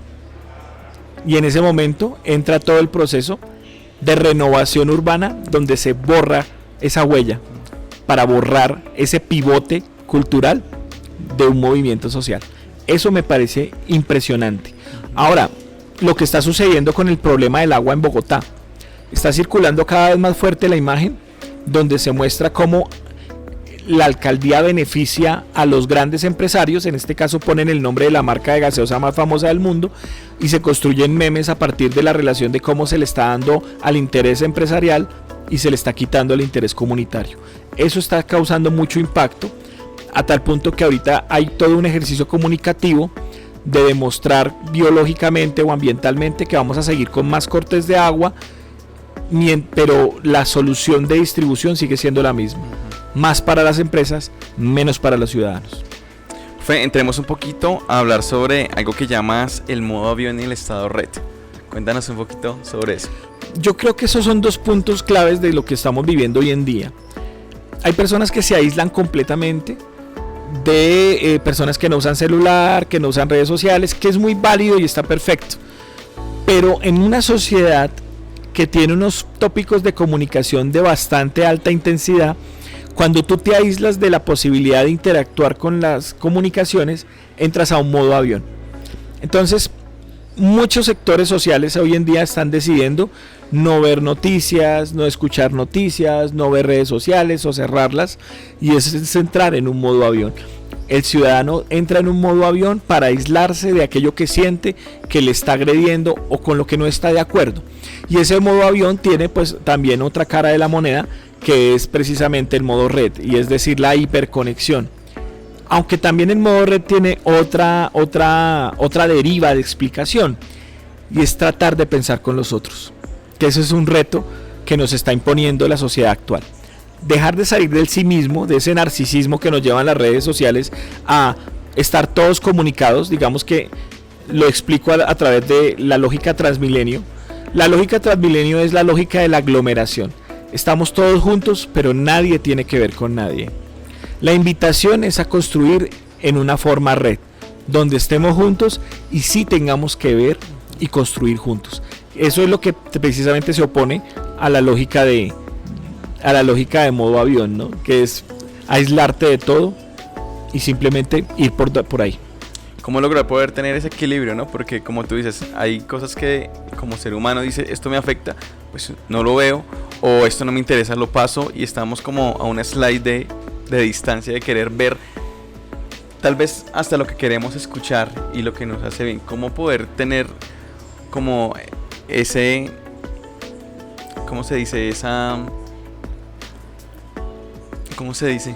Y en ese momento entra todo el proceso de renovación urbana donde se borra esa huella para borrar ese pivote cultural de un movimiento social. Eso me parece impresionante. Ahora, lo que está sucediendo con el problema del agua en Bogotá. Está circulando cada vez más fuerte la imagen donde se muestra cómo la alcaldía beneficia a los grandes empresarios, en este caso ponen el nombre de la marca de gaseosa más famosa del mundo y se construyen memes a partir de la relación de cómo se le está dando al interés empresarial y se le está quitando el interés comunitario. Eso está causando mucho impacto a tal punto que ahorita hay todo un ejercicio comunicativo de demostrar biológicamente o ambientalmente que vamos a seguir con más cortes de agua, pero la solución de distribución sigue siendo la misma. Más para las empresas, menos para los ciudadanos. Entremos un poquito a hablar sobre algo que llamas el modo avión y el estado red. Cuéntanos un poquito sobre eso. Yo creo que esos son dos puntos claves de lo que estamos viviendo hoy en día. Hay personas que se aíslan completamente de personas que no usan celular, que no usan redes sociales, que es muy válido y está perfecto. Pero en una sociedad que tiene unos tópicos de comunicación de bastante alta intensidad, cuando tú te aíslas de la posibilidad de interactuar con las comunicaciones, entras a un modo avión. Entonces, muchos sectores sociales hoy en día están decidiendo no ver noticias, no escuchar noticias, no ver redes sociales o cerrarlas, y eso es entrar en un modo avión. El ciudadano entra en un modo avión para aislarse de aquello que siente que le está agrediendo o con lo que no está de acuerdo. Y ese modo avión tiene pues también otra cara de la moneda, que es precisamente el modo red, y es decir, la hiperconexión. Aunque también el modo red tiene otra deriva de explicación, y es tratar de pensar con los otros, que ese es un reto que nos está imponiendo la sociedad actual. Dejar de salir del sí mismo, de ese narcisismo que nos llevan las redes sociales a estar todos comunicados. Digamos que lo explico a través de la lógica Transmilenio. La lógica Transmilenio es la lógica de la aglomeración. Estamos todos juntos, pero nadie tiene que ver con nadie. La invitación es a construir en una forma red, donde estemos juntos y sí tengamos que ver y construir juntos. Eso es lo que precisamente se opone a la lógica de modo avión, ¿no? Que es aislarte de todo y simplemente ir por ahí. ¿Cómo lograr poder tener ese equilibrio, no? Porque como tú dices, hay cosas que como ser humano dice, esto me afecta, pues no lo veo, o esto no me interesa, lo paso, y estamos como a una slide de distancia de querer ver tal vez hasta lo que queremos escuchar y lo que nos hace bien. ¿Cómo poder tener como ese, ¿cómo se dice? ¿Cómo se dice?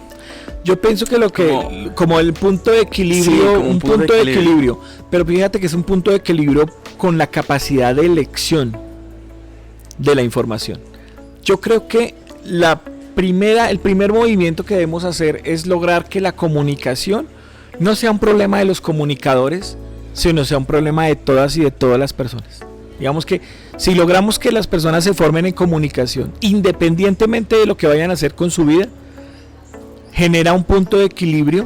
Yo pienso que como el punto de equilibrio, sí, un punto de equilibrio, pero fíjate que es un punto de equilibrio con la capacidad de elección de la información. Yo creo que el primer movimiento que debemos hacer es lograr que la comunicación no sea un problema de los comunicadores, sino sea un problema de todas y de todas las personas. Digamos que si logramos que las personas se formen en comunicación, independientemente de lo que vayan a hacer con su vida, genera un punto de equilibrio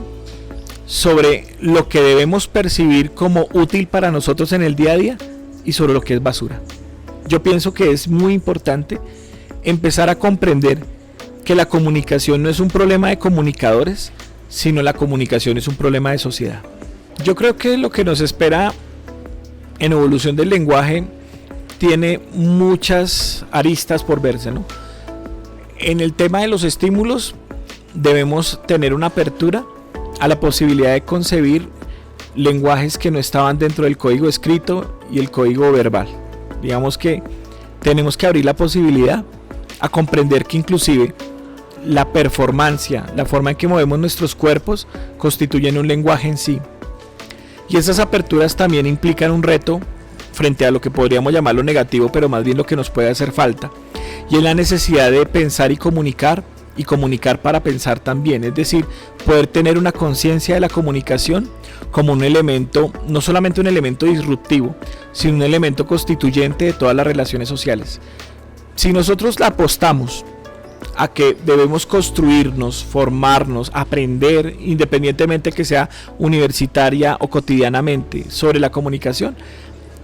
sobre lo que debemos percibir como útil para nosotros en el día a día y sobre lo que es basura. Yo pienso que es muy importante empezar a comprender que la comunicación no es un problema de comunicadores, sino la comunicación es un problema de sociedad. Yo creo que lo que nos espera en evolución del lenguaje tiene muchas aristas por verse, ¿no? En el tema de los estímulos debemos tener una apertura a la posibilidad de concebir lenguajes que no estaban dentro del código escrito y el código verbal. Digamos que tenemos que abrir la posibilidad a comprender que inclusive la performancia, la forma en que movemos nuestros cuerpos, constituyen un lenguaje en sí. Y esas aperturas también implican un reto frente a lo que podríamos llamar lo negativo, pero más bien lo que nos puede hacer falta, y es la necesidad de pensar y comunicar y comunicar para pensar también, es decir, poder tener una conciencia de la comunicación como un elemento, no solamente un elemento disruptivo, sino un elemento constituyente de todas las relaciones sociales. Si nosotros la apostamos a que debemos construirnos, formarnos, aprender, independientemente que sea universitaria o cotidianamente, sobre la comunicación,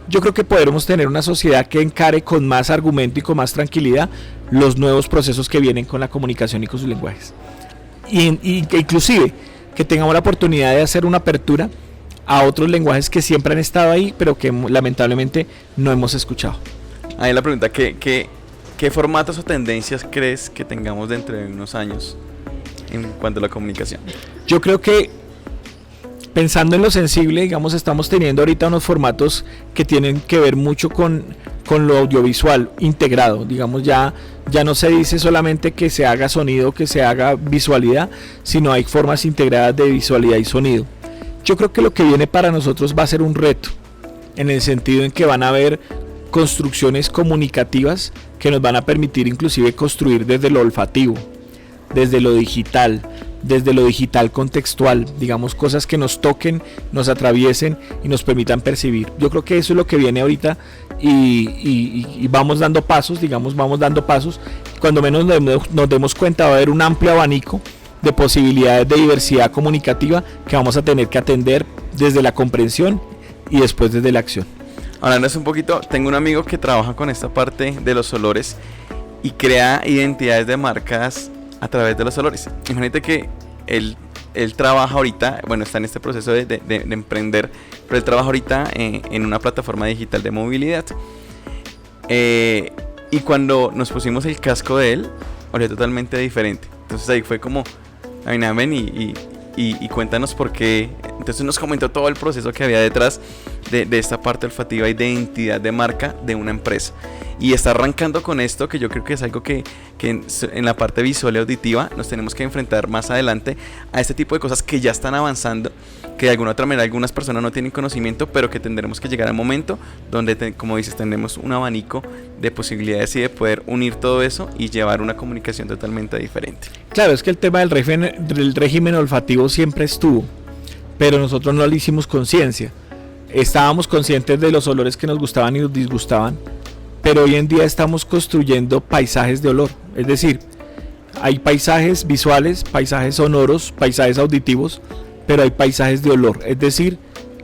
yo creo que podremos tener una sociedad que encare con más argumento y con más tranquilidad los nuevos procesos que vienen con la comunicación y con sus lenguajes. Y que inclusive que tengamos la oportunidad de hacer una apertura a otros lenguajes que siempre han estado ahí, pero que lamentablemente no hemos escuchado. Ahí la pregunta, ¿qué formatos o tendencias crees que tengamos dentro de unos años en cuanto a la comunicación? Yo creo que, pensando en lo sensible, digamos, estamos teniendo ahorita unos formatos que tienen que ver mucho con lo audiovisual integrado. Digamos, ya no se dice solamente que se haga sonido, que se haga visualidad, sino hay formas integradas de visualidad y sonido. Yo creo que lo que viene para nosotros va a ser un reto, en el sentido en que van a haber construcciones comunicativas que nos van a permitir inclusive construir desde lo olfativo, desde lo digital contextual, digamos, cosas que nos toquen, nos atraviesen y nos permitan percibir. Yo creo que eso es lo que viene ahorita y vamos dando pasos, cuando menos nos demos cuenta va a haber un amplio abanico de posibilidades de diversidad comunicativa que vamos a tener que atender desde la comprensión y después desde la acción. Hablando un poquito, tengo un amigo que trabaja con esta parte de los olores y crea identidades de marcas a través de los olores. Imagínate que él trabaja ahorita, bueno, está en este proceso de emprender, pero él trabaja ahorita en una plataforma digital de movilidad. Y cuando nos pusimos el casco de él, olía totalmente diferente. Entonces ahí fue como, ven y cuéntanos por qué. Entonces nos comentó todo el proceso que había detrás de esta parte olfativa y de identidad de marca de una empresa. Y está arrancando con esto, que yo creo que es algo que en la parte visual y auditiva nos tenemos que enfrentar más adelante a este tipo de cosas que ya están avanzando, que de alguna otra manera algunas personas no tienen conocimiento, pero que tendremos que llegar al momento donde, como dices, tendremos un abanico de posibilidades y de poder unir todo eso y llevar una comunicación totalmente diferente. Claro, es que el tema del régimen olfativo siempre estuvo, pero nosotros no le hicimos conciencia. Estábamos conscientes de los olores que nos gustaban y nos disgustaban, pero hoy en día estamos construyendo paisajes de olor. Es decir, hay paisajes visuales, paisajes sonoros, paisajes auditivos, pero hay paisajes de olor. Es decir,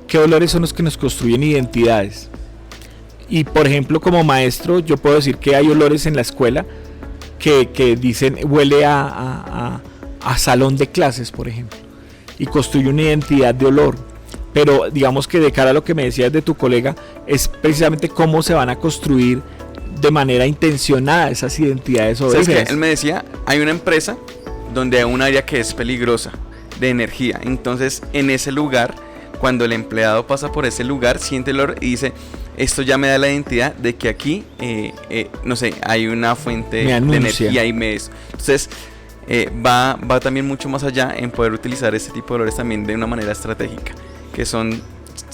¿qué olores son los que nos construyen identidades? Y por ejemplo, como maestro, yo puedo decir que hay olores en la escuela que dicen, huele a salón de clases, por ejemplo, y construye una identidad de olor. Pero digamos que de cara a lo que me decías de tu colega, es precisamente cómo se van a construir de manera intencionada esas identidades olorosas. ¿Sabes qué? Él me decía, hay una empresa donde hay un área que es peligrosa de energía. Entonces, en ese lugar, cuando el empleado pasa por ese lugar, siente el olor y dice, esto ya me da la identidad de que aquí, no sé, hay una fuente de energía y entonces va también mucho más allá en poder utilizar este tipo de olores también de una manera estratégica, que son,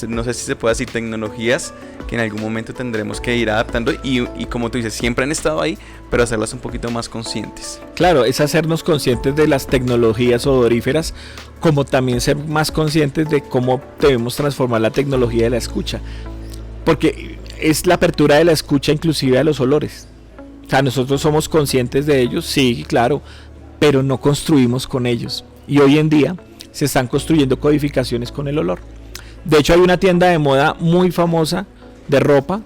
no sé si se puede decir, tecnologías que en algún momento tendremos que ir adaptando y como tú dices, siempre han estado ahí, pero hacerlas un poquito más conscientes. Claro, es hacernos conscientes de las tecnologías odoríferas, como también ser más conscientes de cómo debemos transformar la tecnología de la escucha, porque es la apertura de la escucha inclusive a los olores. O sea, nosotros somos conscientes de ellos, sí, claro, pero no construimos con ellos, y hoy en día se están construyendo codificaciones con el olor. De hecho, hay una tienda de moda muy famosa de ropa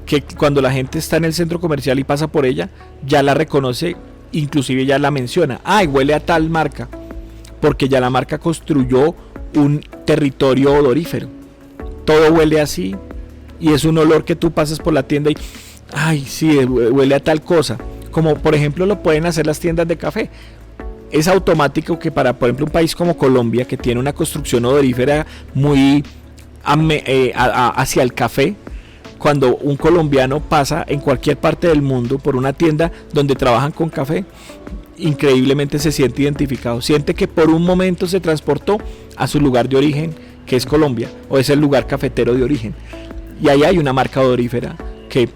que cuando la gente está en el centro comercial y pasa por ella, ya la reconoce, inclusive ya la menciona. ¡Ay, huele a tal marca! Porque ya la marca construyó un territorio odorífero. Todo huele así y es un olor que tú pasas por la tienda y ¡ay, sí, huele a tal cosa! Como por ejemplo lo pueden hacer las tiendas de café. Es automático que para, por ejemplo, un país como Colombia, que tiene una construcción odorífera muy hacia el café, cuando un colombiano pasa en cualquier parte del mundo por una tienda donde trabajan con café, increíblemente se siente identificado, siente que por un momento se transportó a su lugar de origen, que es Colombia, o es el lugar cafetero de origen, y ahí hay una marca odorífera que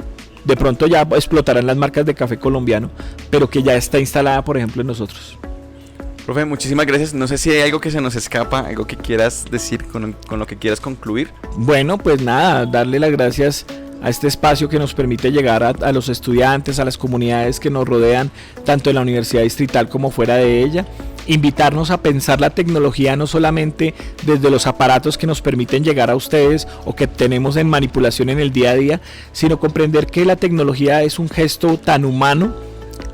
de pronto ya explotarán las marcas de café colombiano, pero que ya está instalada, por ejemplo, en nosotros. Profe, muchísimas gracias. No sé si hay algo que se nos escapa, algo que quieras decir con lo que quieras concluir. Bueno, pues nada, darle las gracias a este espacio que nos permite llegar a los estudiantes, a las comunidades que nos rodean, tanto en la Universidad Distrital como fuera de ella. Invitarnos a pensar la tecnología no solamente desde los aparatos que nos permiten llegar a ustedes o que tenemos en manipulación en el día a día, sino comprender que la tecnología es un gesto tan humano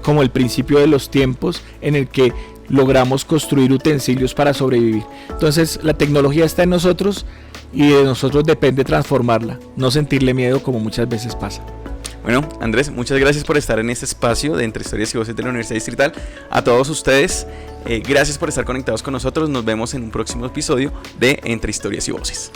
como el principio de los tiempos en el que logramos construir utensilios para sobrevivir. Entonces la tecnología está en nosotros y de nosotros depende transformarla, no sentirle miedo como muchas veces pasa. Bueno, Andrés, muchas gracias por estar en este espacio de Entre Historias y Voces de la Universidad Distrital. A todos ustedes, gracias por estar conectados con nosotros. Nos vemos en un próximo episodio de Entre Historias y Voces.